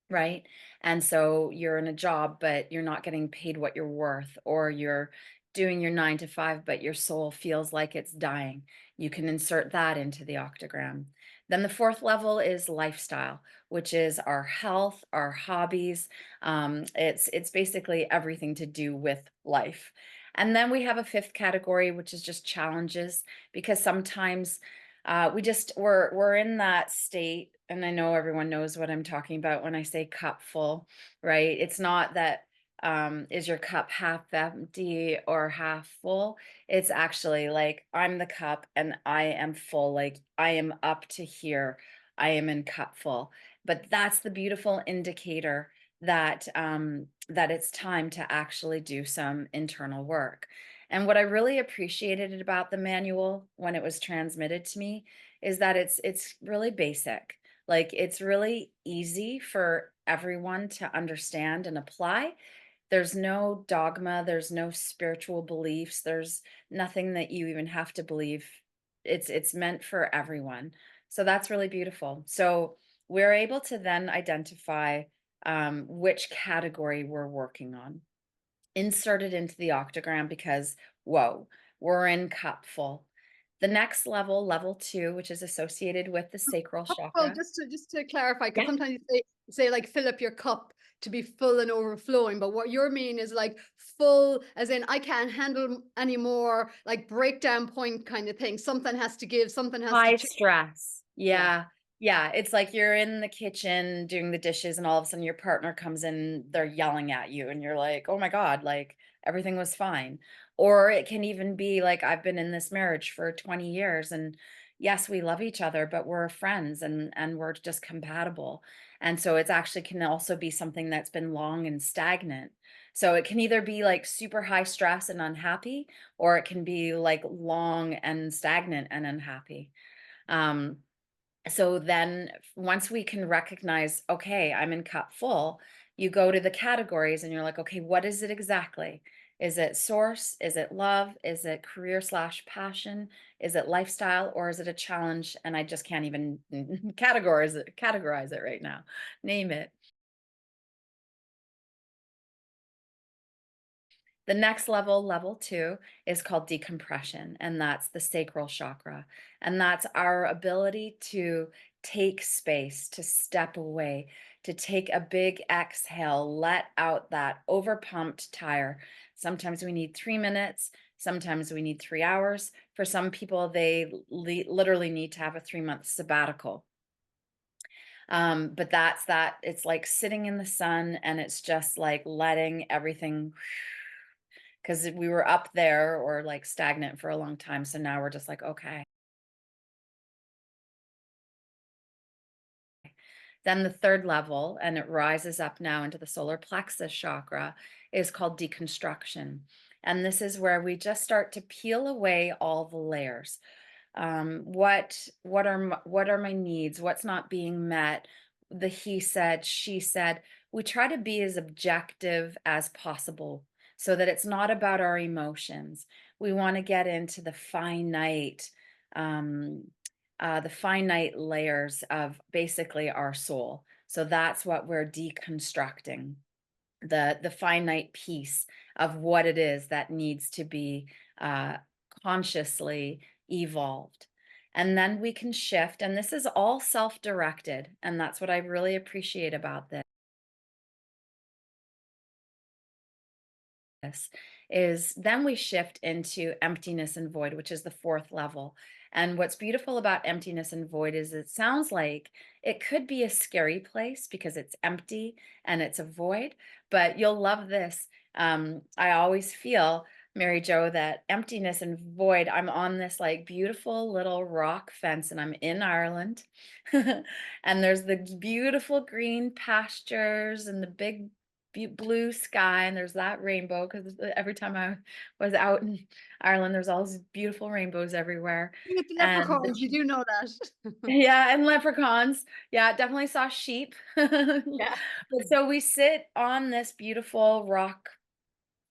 right? And so you're in a job, but you're not getting paid what you're worth, or you're doing your 9 to 5, but your soul feels like it's dying. You can insert that into the octagram. Then the fourth level is lifestyle, which is our health, our hobbies. It's basically everything to do with life. And then we have a fifth category, which is just challenges, because sometimes we're in that state, and I know everyone knows what I'm talking about when I say cup full, right? It's not that is your cup half empty or half full. It's actually like I'm the cup and I am full, like I am up to here. I am in cup full. But that's the beautiful indicator that that it's time to actually do some internal work. And what I really appreciated about the manual when it was transmitted to me is that it's really basic. Like it's really easy for everyone to understand and apply. There's no dogma, there's no spiritual beliefs, there's nothing that you even have to believe. It's meant for everyone. So that's really beautiful. So we're able to then identify which category we're working on, insert it into the octagram because, whoa, we're in cup full. The next level, level 2, which is associated with the sacral Well, chakra. just to clarify, because Yeah. sometimes you say like fill up your cup to be full and overflowing, but what you're mean is like full, as in I can't handle any more, like breakdown point kind of thing. Something has to give, something has to High change. stress. Yeah, Yeah. Yeah, it's like you're in the kitchen doing the dishes and all of a sudden your partner comes in, they're yelling at you and you're like, "Oh my God, like everything was fine." Or it can even be like I've been in this marriage for 20 years and yes, we love each other, but we're friends and we're just compatible. And so it's actually can also be something that's been long and stagnant. So it can either be like super high stress and unhappy, or it can be like long and stagnant and unhappy. Um, so then once we can recognize, okay, I'm in cup full, you go to the categories and you're like, okay, what is it exactly? Is it source? Is it love? Is it career slash passion? Is it lifestyle or is it a challenge? And I just can't even categorize it right now. Name it. The next level, level 2, is called decompression, and that's the sacral chakra. And that's our ability to take space, to step away, to take a big exhale, let out that overpumped tire. Sometimes we need 3 minutes, sometimes we need 3 hours. For some people, they literally need to have a 3 month sabbatical. But that's that, it's like sitting in the sun and it's just like letting everything because we were up there or like stagnant for a long time. So now we're just like, okay. Then the third level, and it rises up now into the solar plexus chakra, is called deconstruction. And this is where we just start to peel away all the layers. What are my needs? What's not being met? The he said, she said. We try to be as objective as possible so that it's not about our emotions. We want to get into um, the finite layers of basically our soul. So that's what we're deconstructing, the finite piece of what it is that needs to be uh, consciously evolved. And then we can shift, and this is all self-directed, and that's what I really appreciate about this is then we shift into emptiness and void, which is the fourth level. And what's beautiful about emptiness and void is it sounds like it could be a scary place because it's empty and it's a void, but you'll love this. I always feel, Mary Jo, that emptiness and void, I'm on this like beautiful little rock fence and I'm in Ireland. And there's the beautiful green pastures and the big blue sky, and there's that rainbow because every time I was out in Ireland, there's all these beautiful rainbows everywhere. You get the And leprechauns, you do know that. yeah, and leprechauns. Yeah, definitely saw sheep. Yeah. But so we sit on this beautiful rock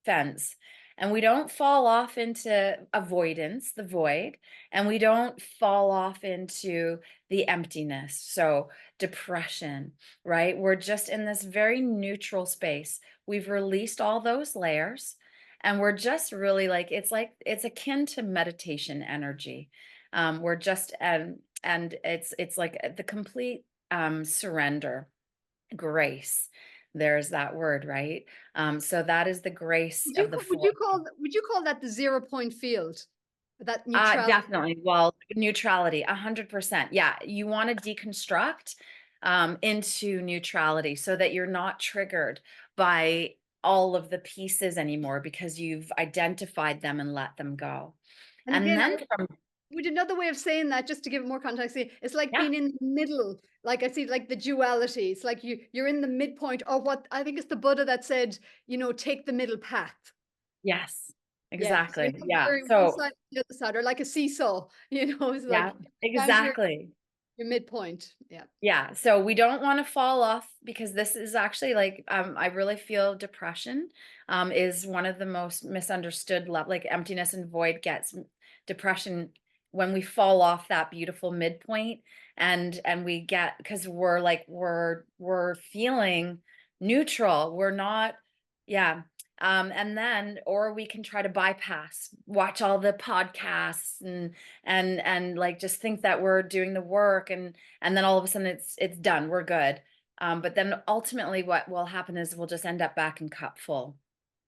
fence, and we don't fall off into avoidance, the void, and we don't fall off into the emptiness, so depression, right? We're just in this very neutral space. We've released all those layers, and we're just really like it's akin to meditation energy. We're just and it's like the complete surrender, grace. There's that word, right? So that is the grace Would you of the would fourth. you call would you call that the 0 point field? That neutrality? Definitely. Well, neutrality, 100%. Yeah, you want to deconstruct into neutrality so that you're not triggered by all of the pieces anymore because you've identified them and let them go. And And again, then from, would another way of saying that, just to give it more context, it's like yeah, being in the middle. Like I see, like the duality. It's like you're in the midpoint, or what I think it's the Buddha that said, take the middle path. yes, Yeah. So exactly. Yeah. you're one So, side, the other side, or like a seesaw. It's yeah, like down to exactly. your midpoint. Yeah. Yeah, so we don't want to fall off because this is actually like I really feel depression is one of the most misunderstood like emptiness and void gets depression when we fall off that beautiful midpoint and we get because we're like we're feeling neutral. We're not, yeah. And then or we can try to bypass, watch all the podcasts and like just think that we're doing the work and then all of a sudden it's done, we're good. But then ultimately what will happen is we'll just end up back in cup full.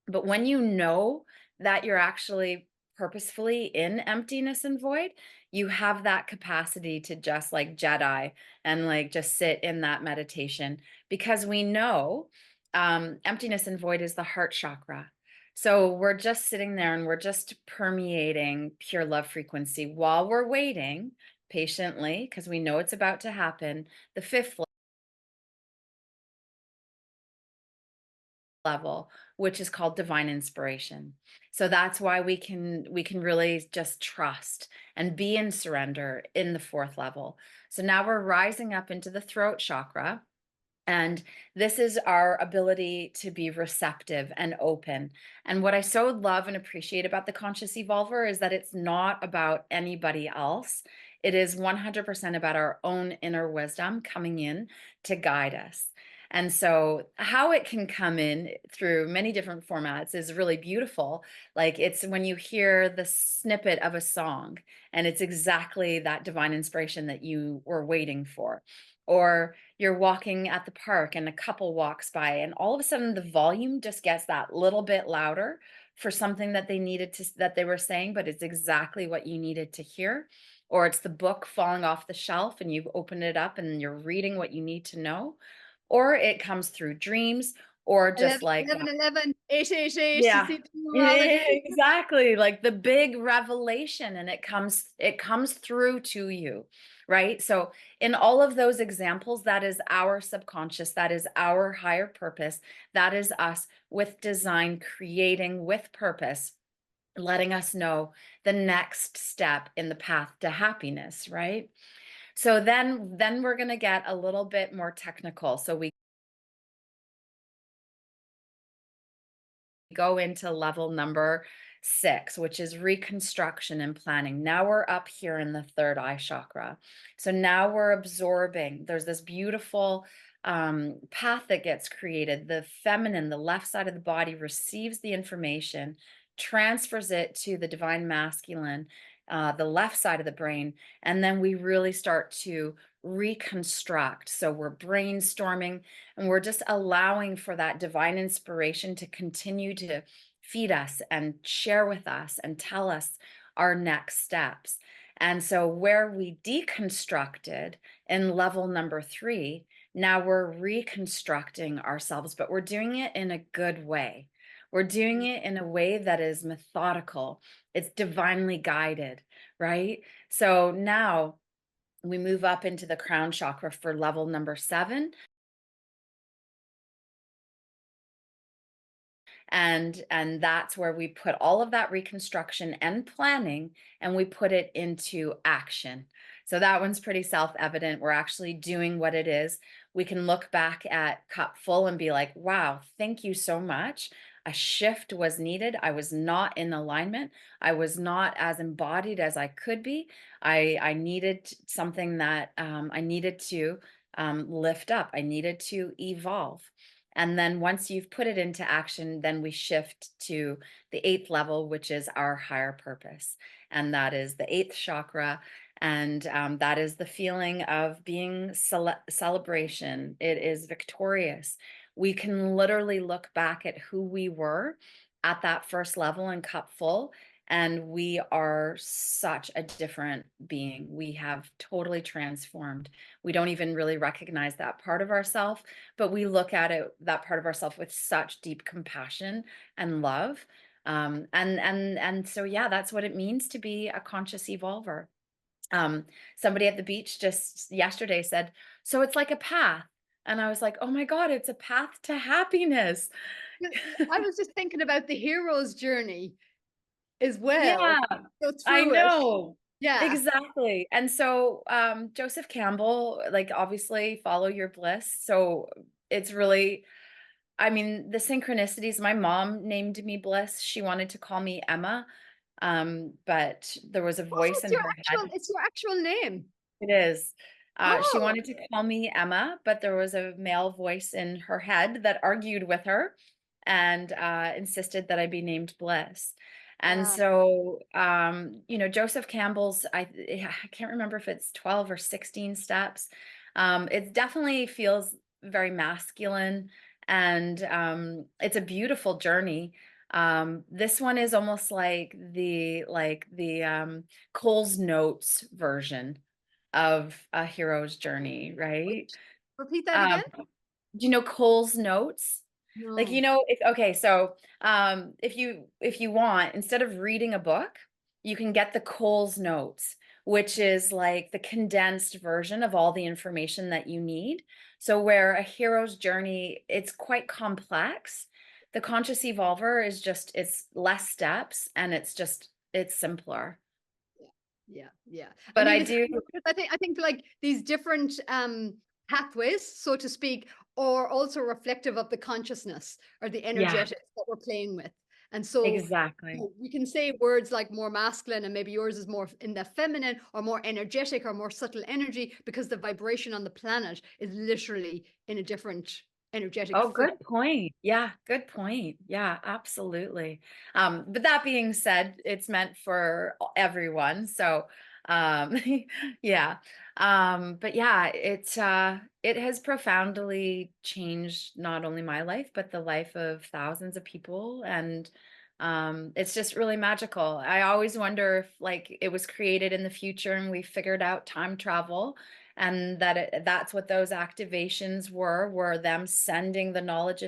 But when you know that you're actually purposefully in emptiness and void, you have that capacity to just like Jedi and like just sit in that meditation because we know emptiness and void is the heart chakra. So we're just sitting there and we're just permeating pure love frequency while we're waiting patiently because we know it's about to happen. The fifth level, which is called divine inspiration. So that's why we can really just trust and be in surrender in the fourth level. So now we're rising up into the throat chakra. And this is our ability to be receptive and open. And what I so love and appreciate about the conscious evolver is that it's not about anybody else. It is 100% about our own inner wisdom coming in to guide us. And so, how it can come in through many different formats is really beautiful. Like, it's when you hear the snippet of a song, and it's exactly that divine inspiration that you were waiting for. Or you're walking at the park and a couple walks by and all of a sudden the volume just gets that little bit louder for something that they needed to that they were saying, but it's exactly what you needed to hear. Or it's the book falling off the shelf and you've opened it up and you're reading what you need to know. Or it comes through dreams or just 11, like 11, 11. 888, you Yeah. see the numerology. Exactly. Like the big revelation, and it comes through to you, right? So in all of those examples, that is our subconscious, that is our higher purpose, that is us with design, creating with purpose, letting us know the next step in the path to happiness, right? So then we're going to get a little bit more technical. So we go into level number 6, which is reconstruction and planning. Now we're up here in the third eye chakra. So now we're absorbing. There's this beautiful path that gets created. The feminine, the left side of the body, receives the information, transfers it to the divine masculine, the left side of the brain, and then we really start to reconstruct. So we're brainstorming, and we're just allowing for that divine inspiration to continue to feed us and share with us and tell us our next steps. And so, where we deconstructed in level number 3, now we're reconstructing ourselves, but we're doing it in a good way. We're doing it in a way that is methodical, it's divinely guided, right? So now we move up into the crown chakra for level number 7. And that's where we put all of that reconstruction and planning, and we put it into action. So that one's pretty self-evident. We're actually doing what it is. We can look back at cup full and be like, wow, thank you so much. A shift was needed. I was not in alignment. I was not as embodied as I could be. I needed something that I needed to lift up. I needed to evolve. And then once you've put it into action, then we shift to the 8th level, which is our higher purpose. And that is the 8th chakra. And that is the feeling of being celebration. It is victorious. We can literally look back at who we were at that first level in cup full, and we are such a different being. We have totally transformed. We don't even really recognize that part of ourselves, but we look at it, that part of ourselves, with such deep compassion and love. And so yeah, that's what it means to be a conscious evolver. Somebody at the beach just yesterday said, so it's like a path. And I was like, oh my God, it's a path to happiness. I was just thinking about the hero's journey as well. Yeah, Go I through it. know. Yeah. Exactly. And so Joseph Campbell, like, obviously follow your bliss. So it's really, I mean, the synchronicities. My mom named me Bliss. She wanted to call me Emma. But there was a Oh, voice in her head. it's your actual name. It is. She Oh, wanted to call me Emma, but there was a male voice in her head that argued with her and insisted that I be named Bliss. And wow. so, Joseph Campbell's, I can't remember if it's 12 or 16 steps. It definitely feels very masculine, and it's a beautiful journey. This one is almost like the Cole's Notes version of a hero's journey, right? Which repeat that Um, again? do you know Cole's Notes? Like, No. if okay, so if you want, instead of reading a book, you can get the Cole's Notes, which is like the condensed version of all the information that you need. So where a hero's journey, it's quite complex. The conscious evolver is just, it's less steps, and it's simpler. Yeah, yeah, yeah. I But mean, I do, because I think like these different pathways, so to speak, are also reflective of the consciousness or the yeah, energetics that we're playing with. And so exactly. we can say words like more masculine, and maybe yours is more in the feminine or more energetic or more subtle energy, because the vibration on the planet is literally in a different energetic Oh, frequency. good point. Yeah, good point. Yeah, absolutely. But that being said, it's meant for everyone. So, um, yeah. But yeah, it has profoundly changed not only my life, but the life of thousands of people. And it's just really magical. I always wonder if, like, it was created in the future and we figured out time travel, and that's what those activations were them sending the knowledge,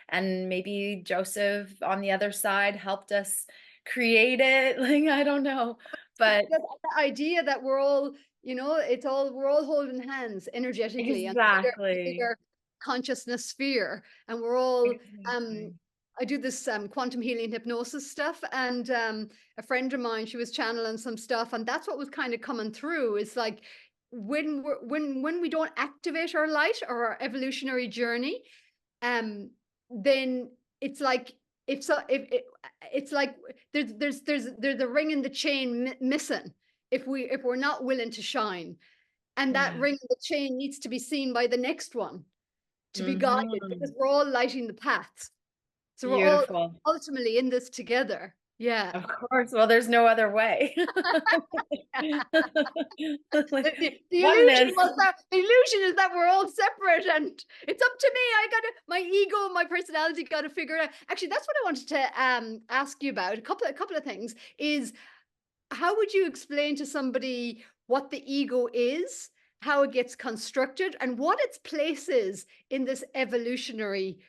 and maybe Joseph on the other side helped us create it. Like, I don't know, but The idea that we're all, it's all we're all holding hands energetically on the exactly, bigger consciousness sphere, and we're all. Um, exactly. I do this quantum healing hypnosis stuff, and a friend of mine, she was channeling some stuff, and that's what was kind of coming through. Is like when we don't activate our light or our evolutionary journey, um, then it's like it's like there's a ring in the chain missing if we're not willing to shine, and that Yeah. ring in the chain needs to be seen by the next one to be guided because Hmm. we're all lighting the path. So we're all Beautiful. ultimately in this together. Yeah. Of course. Well, there's no other way. The, Like, the illusion oneness. was that the illusion is that we're all separate and it's up to me. I gotta my ego, my personality gotta figure it out. Actually, that's what I wanted to ask you about. A couple of things is how would you explain to somebody what the ego is, how it gets constructed, and what its place is in this evolutionary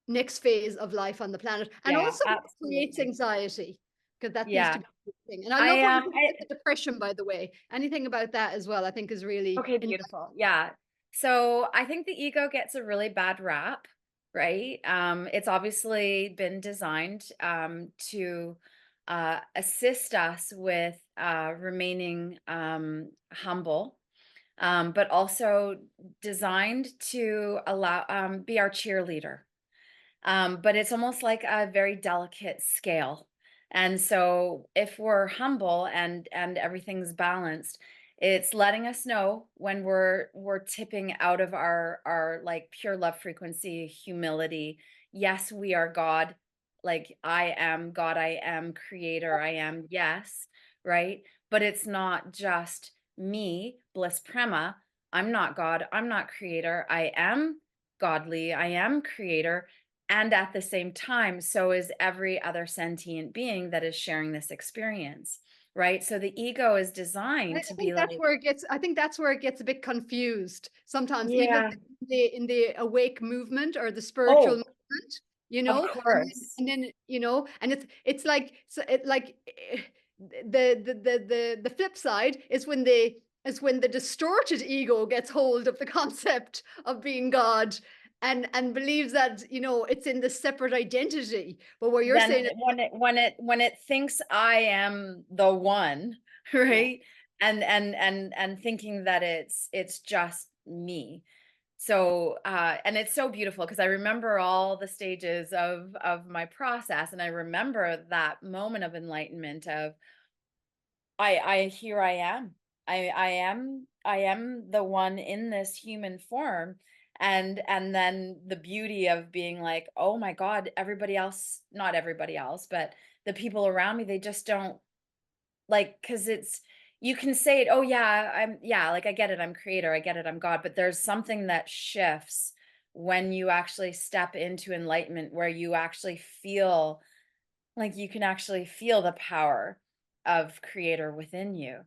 next phase of life on the planet, and Yeah, also what creates absolutely. anxiety, because that needs to Yeah. be a thing. And I love I what you um said I about the depression, by the way. Anything about that as well, I think is really Okay, beautiful. Yeah. So I think the ego gets a really bad rap, right? It's obviously been designed to assist us with remaining humble, but also designed to allow be our cheerleader. But it's almost like a very delicate scale. And so if we're humble and everything's balanced, it's letting us know when we're tipping out of our like pure love frequency, humility. Yes, we are God. Like, I am God, I am creator, I am, yes, right? But it's not just me, Bliss Prema. I'm not God, I'm not creator. I am godly, I am creator, and at the same time, so is every other sentient being that is sharing this experience, right? So the ego is I designed to think be that's like, where it gets I think that's where it gets a bit confused sometimes, even yeah, in the awake movement or the spiritual oh, movement, of and course. then, and it's like so it like the flip side is when the distorted ego gets hold of the concept of being God and believes that, it's in the separate identity. But what you're Then saying is when it thinks I am the one, yeah. right? And thinking that it's just me. So and it's so beautiful because I remember all the stages of my process, and I remember that moment of enlightenment of I here I am. I am the one in this human form, and then the beauty of being like, "Oh my God, everybody else, not everybody else, but the people around me, they just don't like, because it's you can say it, oh yeah, yeah, like I get it, I'm creator, I get it, I'm God, but there's something that shifts when you actually step into enlightenment where you actually feel like you can actually feel the power of creator within you.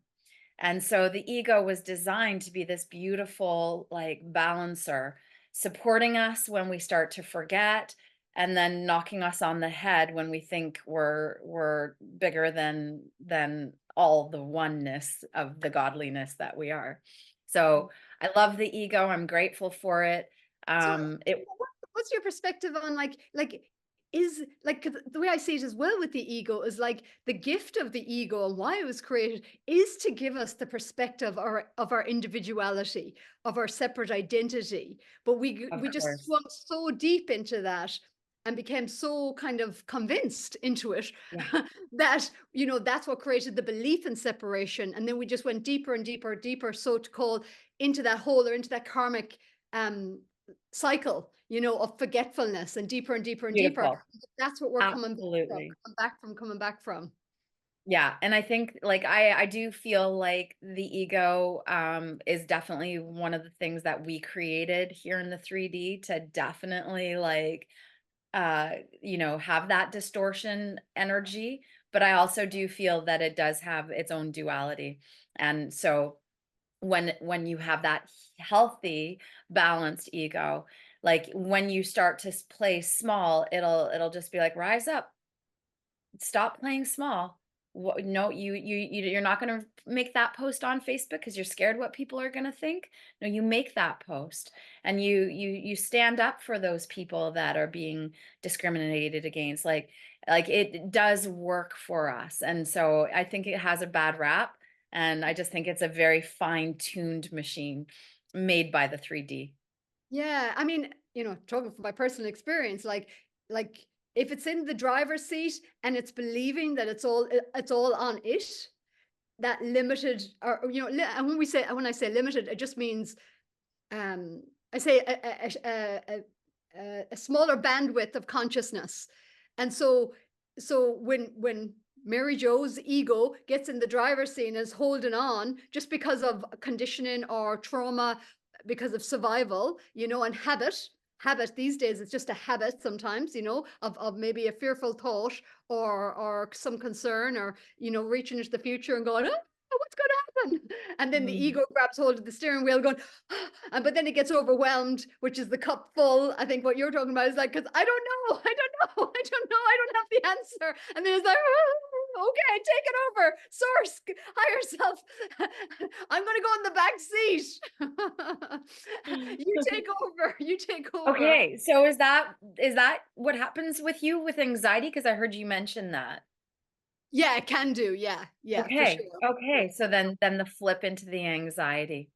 And so the ego was designed to be this beautiful, like, balancer, supporting us when we start to forget, and then knocking us on the head when we think we're bigger than all the oneness of the godliness that we are. So I love the ego. I'm grateful for it. So, It what's your perspective on is like 'cause the way I see it as well with the ego is like the gift of the ego and why it was created is to give us the perspective of our individuality, of our separate identity. But of we just course. swung so deep into that and became so kind of convinced into it Yeah, that that's what created the belief in separation, and then we just went deeper and deeper and deeper, so to call, into that hole or into that karmic um cycle, of forgetfulness, and deeper and deeper and deeper. beautiful. That's what we're Absolutely. coming back from. Yeah, and I think, like, I do feel like the ego, is definitely one of the things that we created here in the 3D to definitely, like, have that distortion energy, but I also do feel that it does have its own duality, and so when you have that healthy, balanced ego. Like when you start to play small, it'll just be like, rise up, stop playing small. No, you're not going to make that post on Facebook because you're scared what people are going to think. No, you make that post, and you stand up for those people that are being discriminated against. Like it does work for us, and so I think it has a bad rap, and I just think it's a very fine-tuned machine made by the 3D. Yeah, I mean, talking from my personal experience, like if it's in the driver's seat and it's believing that it's all on it, that limited, or and when I say limited, it just means, um I say a smaller bandwidth of consciousness. And so when Mary Jo's ego gets in the driver's seat and is holding on just because of conditioning or trauma, because of survival, and habit these days, it's just a habit sometimes, of maybe a fearful thought, or some concern, or reaching into the future and going, what's going to happen? And then the Mm. ego grabs hold of the steering wheel going, and but then it gets overwhelmed, which is the cup full. I think what you're talking about is like, because I don't know, I don't know, I don't know, I don't have the answer. And then it's like, okay, take it over, source, higher self. I'm going to go in the back seat. You take over. You take over. Okay, so is that what happens with you with anxiety? Because I heard you mention that. Yeah, it can do. Yeah, yeah, for Okay, sure. okay, so then the flip into the anxiety.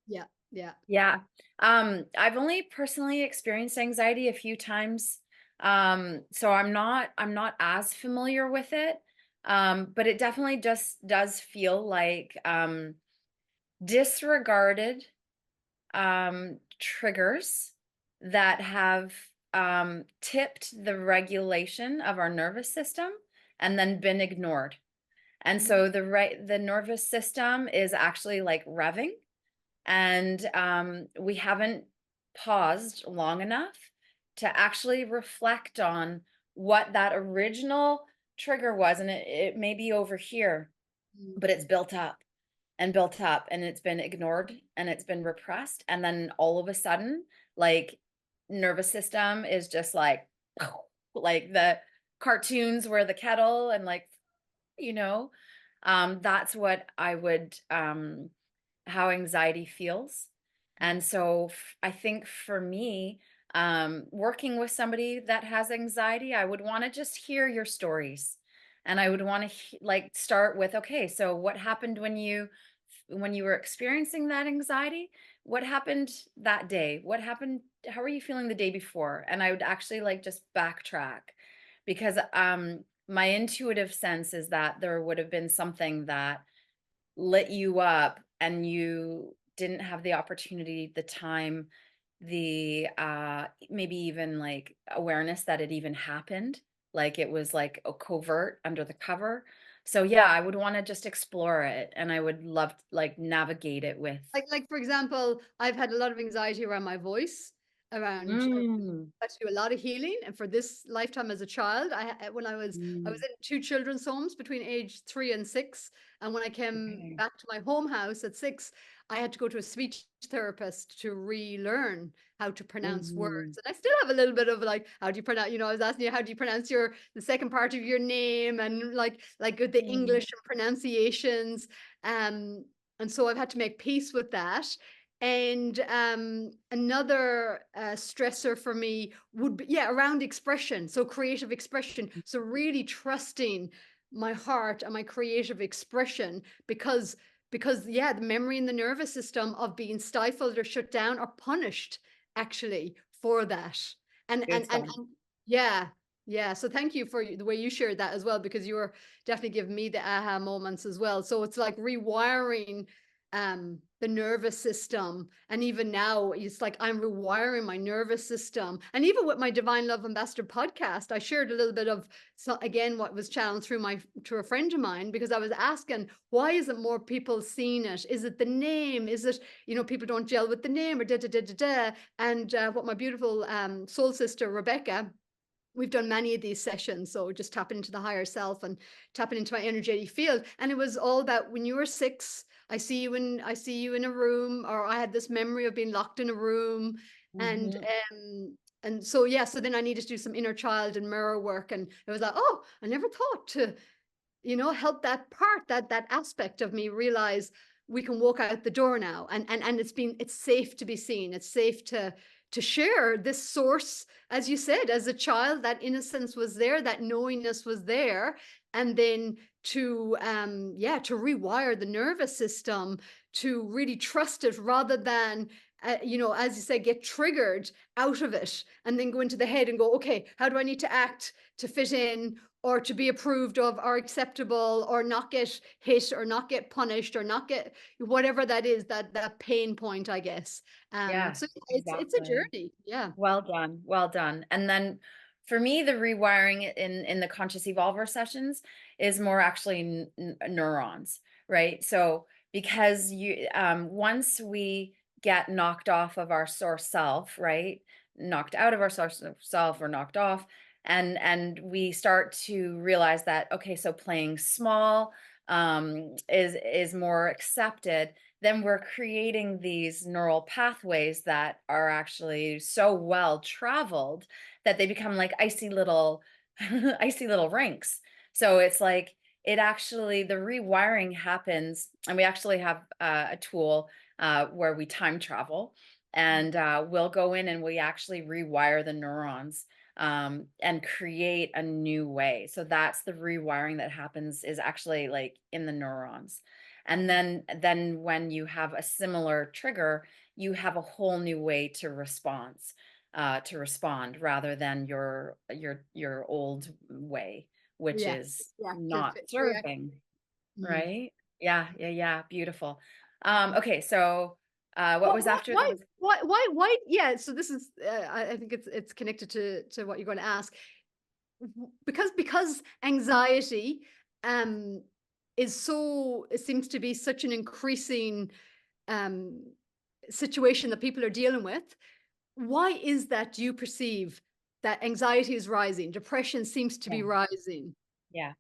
Yeah, yeah. Yeah. I've only personally experienced anxiety a few times. So I'm not as familiar with it. But it definitely just does feel like disregarded triggers that have tipped the regulation of our nervous system and then been ignored. And Mhm. so the nervous system is actually like revving, and we haven't paused long enough to actually reflect on what that original trigger was. And it may be over here, Mm. but it's built up and built up, and it's been ignored and it's been repressed. And then all of a sudden, like, nervous system is just like, like the cartoons where the kettle and like, you know, that's what I would how anxiety feels. And so I think for me, working with somebody that has anxiety, I would want to just hear your stories. And I would want to like start with, okay, so what happened when you were experiencing that anxiety? What happened that day? What happened? How were you feeling the day before? And I would actually like just backtrack, because my intuitive sense is that there would have been something that lit you up and you didn't have the opportunity, the time, the maybe even like awareness that it even happened. Like it was like a covert under the cover. So yeah, I would want to just explore it, and I would love to like navigate it with. Like for example, I've had a lot of anxiety around my voice, around Mm, had to do a lot of healing. And for this lifetime as a child, when I was mm, in two children's homes between age 3 and 6, and when I came okay. back to my home house at 6, I had to go to a speech therapist to relearn how to pronounce Hmm. words. And I still have a little bit of like, how do you pronounce? I was asking you, how do you pronounce the second part of your name, and like with the Mm, English and pronunciations. Um, and so I've had to make peace with that. And another stressor for me would be, yeah, around expression. So creative expression. So really trusting my heart and my creative expression, because yeah, the memory and the nervous system of being stifled or shut down are punished actually for that. good stuff. And yeah, yeah. So thank you for the way you shared that as well, because you were definitely giving me the aha moments as well. So it's like rewiring the nervous system. And even now it's like I'm rewiring my nervous system. And even with my Divine Love Ambassador podcast, I shared a little bit of, so again, what was channeled through a friend of mine, because I was asking, why isn't more people seeing it? Is it the name? Is it, people don't gel with the name, or da da da da da? And what my beautiful soul sister Rebecca, we've done many of these sessions, so just tapping into the higher self and tapping into my energetic field. And it was all about, when you were 6, I see you in a room, or I had this memory of being locked in a room, and Hmm. so yeah, so then I needed to do some inner child and mirror work, and it was like, oh, I never thought to, help that part, that aspect of me realize we can walk out the door now, and it's safe to be seen. It's safe to share this source, as you said, as a child, that innocence was there, that knowingness was there, and then to rewire the nervous system to really trust it rather than as you say, get triggered out of it and then go into the head and go, okay, how do I need to act to fit in, or to be approved of, or acceptable, or not get hit, or not get punished, or not get whatever that is, that pain point, I guess. Yeah, So it's a exactly. journey. Yeah. Well done, well done. And then for me, the rewiring in the conscious evolver sessions is more actually neurons, right? So because you once we get knocked off of our source self, right? Knocked out of our source self or knocked off, and we start to realize that okay, so playing small is more accepted, then we're creating these neural pathways that are actually so well traveled that they become like icy little icy little rinks. So it's like it actually the rewiring happens, and we actually have a tool where we time travel, and we'll go in and we actually rewire the neurons and create a new way. So that's the rewiring that happens is actually like in the neurons. And then when you have a similar trigger, you have a whole new way to respond rather than your old way, which Yes. is Reactive. not It's reactive. serving, Mhm. right? Yeah, yeah, yeah. Beautiful. Okay, so what What was after there was why yeah, so this is, I think it's connected to what you're gonna ask. Because anxiety, um, it seems to be such an increasing, um, situation that people are dealing with. Why is that, do you perceive that anxiety is rising, depression seems to yeah, be rising? yeah.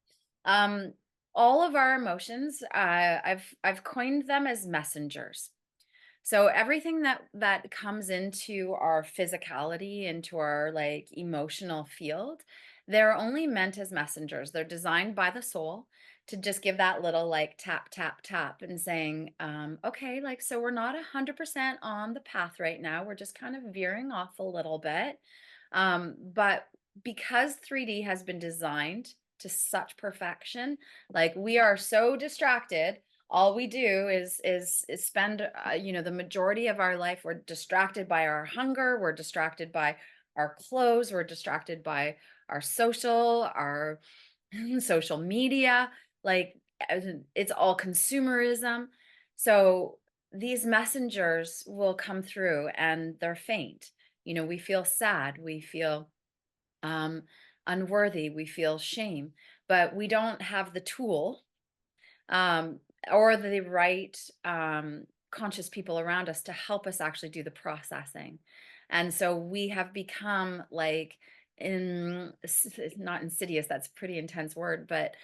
Um all of our emotions, I've coined them as messengers. So everything that comes into our physicality, into our like emotional field, they're only meant as messengers. They're designed by the soul to just give that little like tap, tap, tap and saying, okay, like, so we're not 100% on the path right now. We're just kind of veering off a little bit. But because 3D has been designed to such perfection, like we are so distracted, all we do is spend the majority of our life, we're distracted by our hunger, we're distracted by our clothes, we're distracted by our social media, like it's all consumerism. So these messengers will come through and they're faint. We feel sad, we feel um unworthy, we feel shame, but we don't have the tool um, or the right conscious people around us to help us actually do the processing. And so we have become like not insidious, that's a pretty intense word, but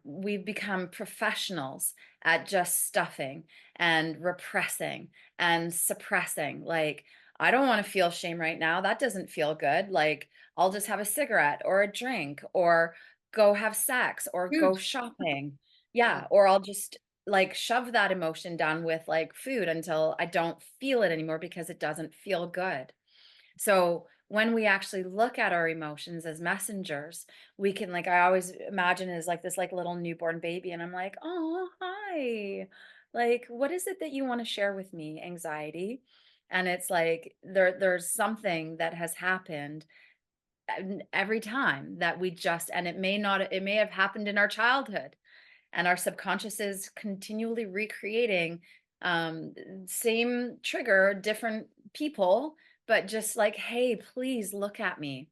we've become professionals at just stuffing and repressing and suppressing. Like, I don't want to feel shame right now. That doesn't feel good. Like, I'll just have a cigarette or a drink or go have sex or go Good. shopping. Yeah. Yeah, or I'll just like shove that emotion down with like food until I don't feel it anymore because it doesn't feel good. So when we actually look at our emotions as messengers, we can like I always imagine it as like this like little newborn baby and I'm like, "Oh, hi. Like what is it that you want to share with me, anxiety?" And it's like there's something that has happened every time that we just and it may have happened in our childhood and our subconscious is continually recreating um same trigger, different people, but just like, hey, please look at me,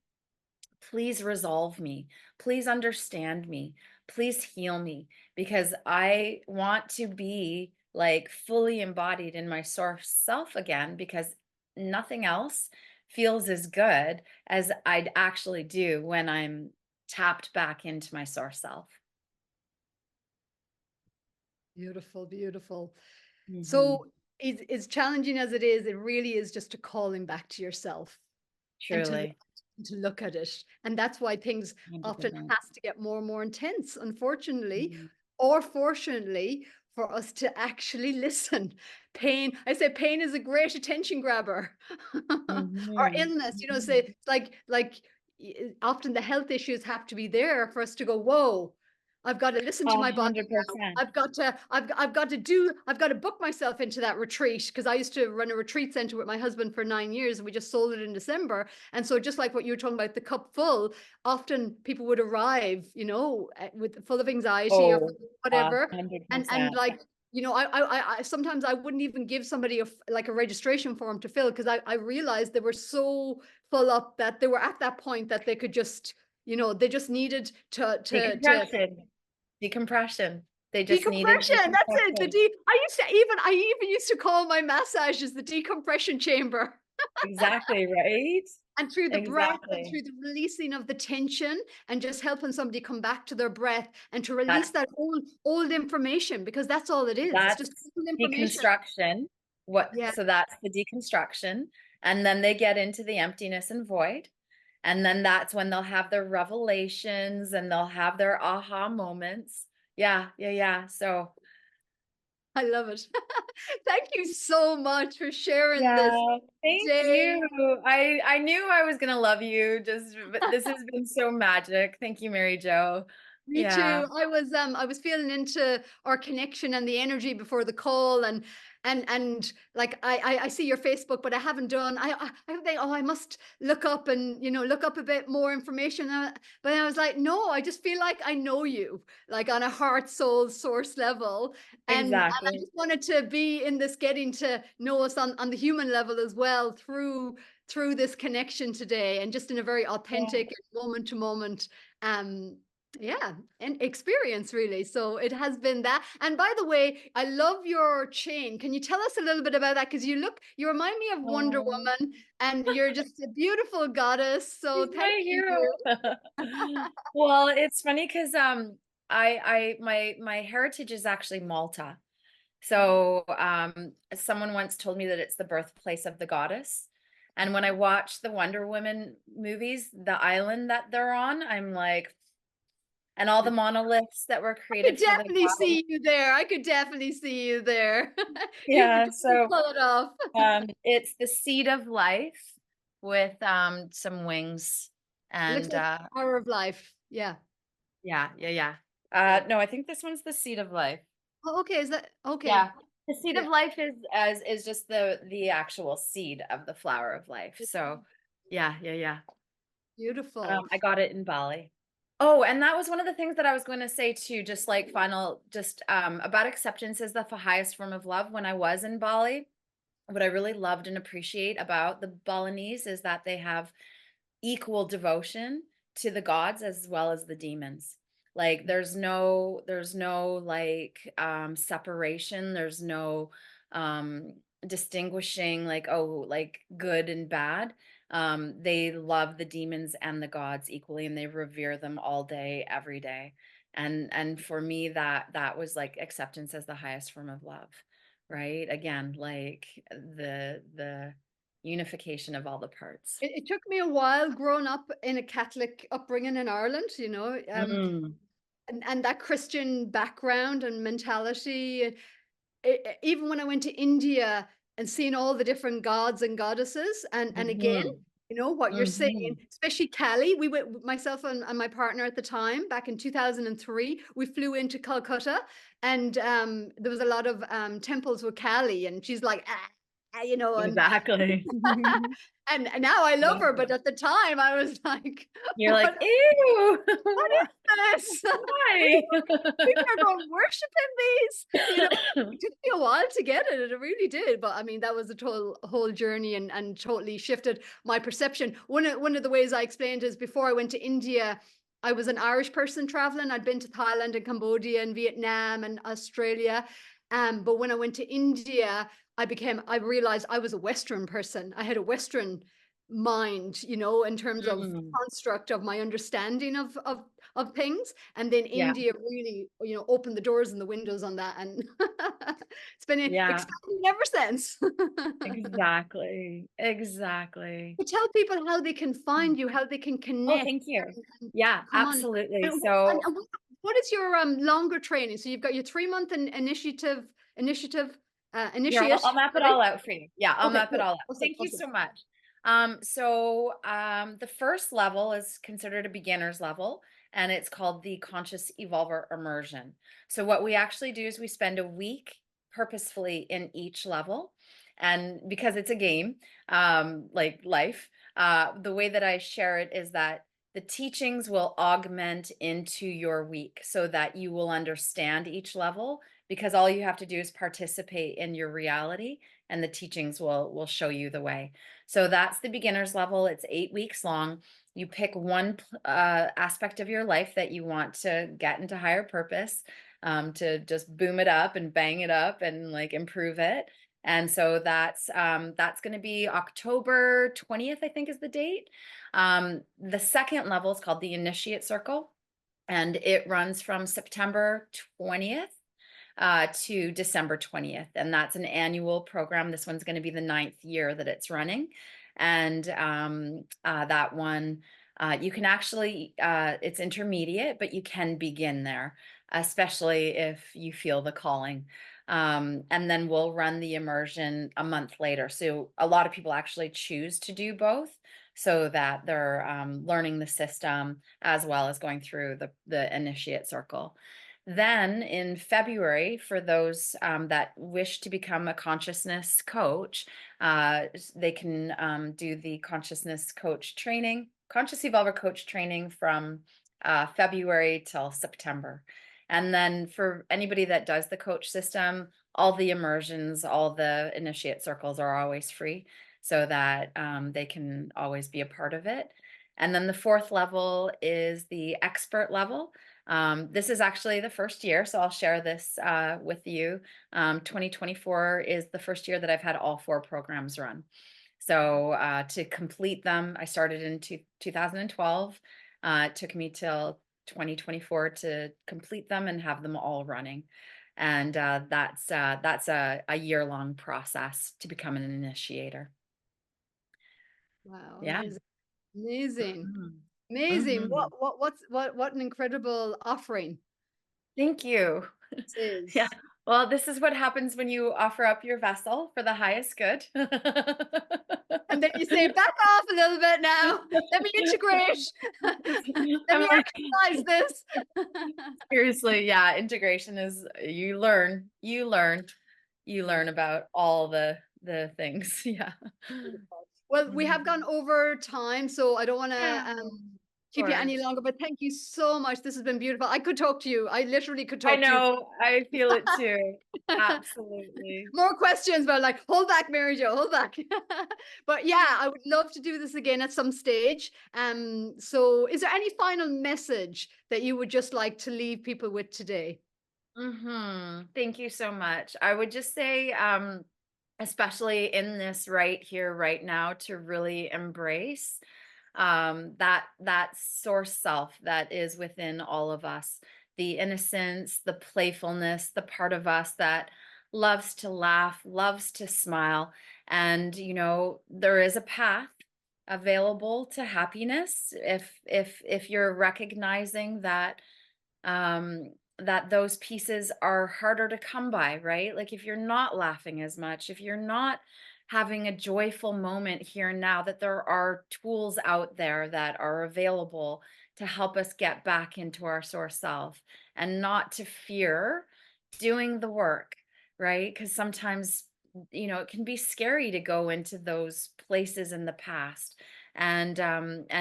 please resolve me, please understand me, please heal me, because I want to be like fully embodied in my source self again, because nothing else feels as good as I'd actually do when I'm tapped back into my source self. Beautiful, beautiful. So Hmm. it's challenging as it is, it really is just to call him back to yourself and Truly. to look at it. And that's why things often 100%. has to get more and more intense, unfortunately, Mhm. or fortunately, for us to actually listen. Pain, I say pain is a great attention grabber. Or Mhm. illness, you know, say Mhm. it's like often the health issues have to be there for us to go, whoa, I've got to listen to my body now. 100%. I've got to book myself into that retreat because I used to run a retreat center with my husband for 9 years and we just sold it in December. And so just like what you were talking about, the cup full, often people would arrive, you know, with full of anxiety or Oh, whatever. And 100%. like, you know, I sometimes I wouldn't even give somebody like a registration form to fill because I realized they were so full up that they were at that point that they could just, you know, they just needed to Decompression. Decompression. They just needed decompression. That's it. decompression. I even used to call my massages the decompression chamber. Exactly, right? And through the breath and Exactly. through the releasing of the tension and just helping somebody come back to their breath and to release That's that old information because that's all it is. It's that's just old information. deconstruction. Yeah. So that's the deconstruction. And then they get into the emptiness and void. And then that's when they'll have their revelations and they'll have their aha moments. Yeah, yeah, yeah. So I love it. Thank you so much for sharing this yeah, thank today. you. I knew I was gonna love you, just but this has been so magic. Thank you, Mary Jo. Me Yeah, too. I was feeling into our connection and the energy before the call and like I see your Facebook, but I haven't done. I think oh I must look up and you know look up a bit more information. But I was like no, I just feel like I know you like on a heart soul source level, and I exactly. just wanted to be in this getting to know us on the human level as well through this connection today, and just in a very Yeah. authentic moment to moment. Um, yeah, and experience really. So it has been that. And by the way, I love your chain. Can you tell us a little bit about that? Because you remind me of Wonder Oh, Woman, and you're just a beautiful goddess. So he's thank my hero. you. Well, it's funny because my heritage is actually Malta. So someone once told me that it's the birthplace of the goddess. And when I watch the Wonder Woman movies, the island that they're on, I'm like, and all the monoliths that were I could created for the definitely goddess. see you there. I could definitely see you there. You could Yeah, definitely so pull it off. it's the seed of life with some wings It looks and like the power of life. Yeah. yeah, yeah, yeah. Yeah. No, I think this one's the seed of life. Oh, okay. Is that okay? Yeah. The seed of Yeah. life is just the actual seed of the flower of life. So yeah, yeah, yeah. Beautiful. I got it in Bali. Oh, and that was one of the things that I was going to say too, just like final, just about acceptance is the highest form of love. When I was in Bali, what I really loved and appreciate about the Balinese is that they have equal devotion to the gods as well as the demons. Like there's no like separation, there's no um distinguishing like oh like good and bad. They love the demons and the gods equally and they revere them all day every day. And for me that was like acceptance as the highest form of love, right? Again, like the unification of all the parts. It took me a while growing up in a Catholic upbringing in Ireland, you know, Mm, and that Christian background and mentality. Even when I went to India and seeing all the different gods and goddesses, and again, mhm, you know what you're saying, mhm. especially Cali. We went myself and my partner at the time back in 2003. We flew into Calcutta, and there was a lot of temples with Cali, and she's like, you know, Exactly. and now I love Yeah. her, but at the time I was like, You're like, what "Ew, what is this? why?" People are going worshiping these, you know. It took me a while to get it. It really did. But I mean, that was a total whole journey and totally shifted my perception. One of the ways I explained is before I went to India, I was an Irish person traveling. I'd been to Thailand and Cambodia and Vietnam and Australia. But when I went to India, I realized I was a Western person. I had a Western mind, you know, in terms of Mm, construct of my understanding of of things, and then Yeah. India really, opened the doors and the windows on that, and it's been Yeah. expanding ever since. Exactly. Exactly. But tell people how they can find you, how they can Oh, connect, thank you. and Yeah, come on. absolutely. And what is your longer training? So you've got your 3-month initiative Here, initiate. I'll map it Sorry. all out for you. Yeah, I'll Okay, map it cool. all out. Awesome, Thank you awesome. so much. The first level is considered a beginner's level, and it's called the Conscious Evolver Immersion. So what we actually do is we spend a week purposefully in each level. And because it's a game, like life, the way that I share it is that the teachings will augment into your week so that you will understand each level, because all you have to do is participate in your reality, and the teachings will show you the way. So that's the beginner's level. It's 8 weeks long. You pick one aspect of your life that you want to get into higher purpose, to just boom it up and bang it up and like improve it. And so that's going to be October 20th, I think is the date. The second level is called the Initiate Circle, and it runs from September 20th to December 20th. And that's an annual program. This one's going to be the 9th year that it's running. And that one, you can actually, it's intermediate, but you can begin there, especially if you feel the calling. And then we'll run the immersion a month later. So a lot of people actually choose to do both, so that they're learning the system as well as going through the initiate circle. Then in February, for those that wish to become a consciousness coach, they can do the consciousness coach training, conscious evolver coach training from February till September. And then for anybody that does the coach system, all the immersions, all the initiate circles are always free, so that they can always be a part of it. And then the fourth level is the expert level. This is actually the first year, so I'll share this with you. 2024 is the first year that I've had all 4 programs run. So to complete them, I started in 2012. It took me till 2024 to complete them and have them all running. And that's a year-long process to become an initiator. Wow, Yeah. amazing. Amazing. Mhm. Amazing. Mhm. What an incredible offering Thank you. this Yeah. is. Well, this is what happens when you offer up your vessel for the highest good. And then you say, back off a little bit now. Let me integrate. Let I'm me like, actualize this. seriously, yeah, integration is you learn about all the things. Yeah. Well, we have Mhm. gone over time, so I don't want Yeah, to of keep you any course. longer, but thank you so much. This has been beautiful. I could talk to you. I literally could I talk to you. know, I feel it too. Absolutely. More questions, but like, hold back, Mary Jo, hold back. But yeah, I would love to do this again at some stage. So is there any final message that you would just like to leave people with today? Thank you so much. I would just say, especially in this right here, right now, to really embrace that source self that is within all of us, the innocence, the playfulness, the part of us that loves to laugh, loves to smile. And there is a path available to happiness if you're recognizing um that those pieces are harder to come by, right? Like if you're not laughing as much, if you're not having a joyful moment here and now, that there are tools out there that are available to help us get back into our source self, and not to fear doing the work, right? Because sometimes it can be scary to go into those places in the past. And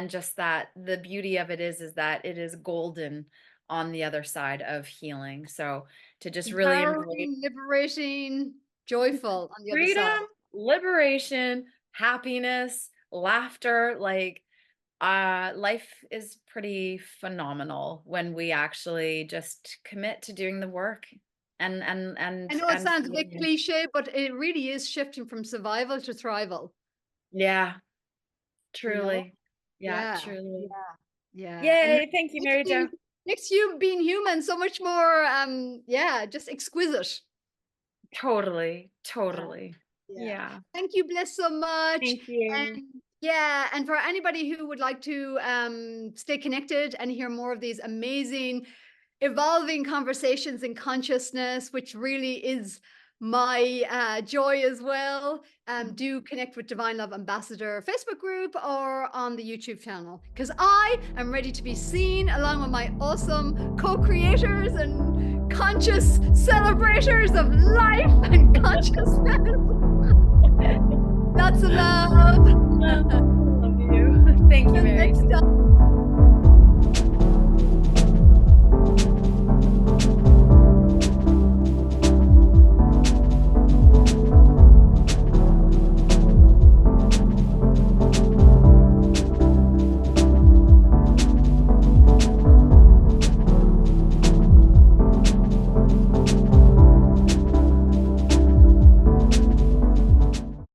just that the beauty of it is that it is golden on the other side of healing. So to just really embrace Empowering, liberating, joyful on the other side. freedom, liberation, happiness, laughter, like life is pretty phenomenal when we actually just commit to doing the work and and I and know it and sounds a bit feeling. cliche, but it really is shifting from survival to thrival, Yeah, you know? truly. Yeah, Yeah, truly. yeah, yeah. And Yay, thank you, thanks for Mary being Jo. makes you being human so much more, yeah, just exquisite. Totally, Yeah. totally. Yeah. Yeah. Thank you, Bliss, so much. Thank you. And yeah, and for anybody who would like to stay connected and hear more of these amazing, evolving conversations in consciousness, which really is my joy as well, do connect with Divine Love Ambassador Facebook group or on the YouTube channel, because I am ready to be seen along with my awesome co-creators and conscious celebrators of life and consciousness. Lots of love. Love you. Thank you, Till Mary. next time.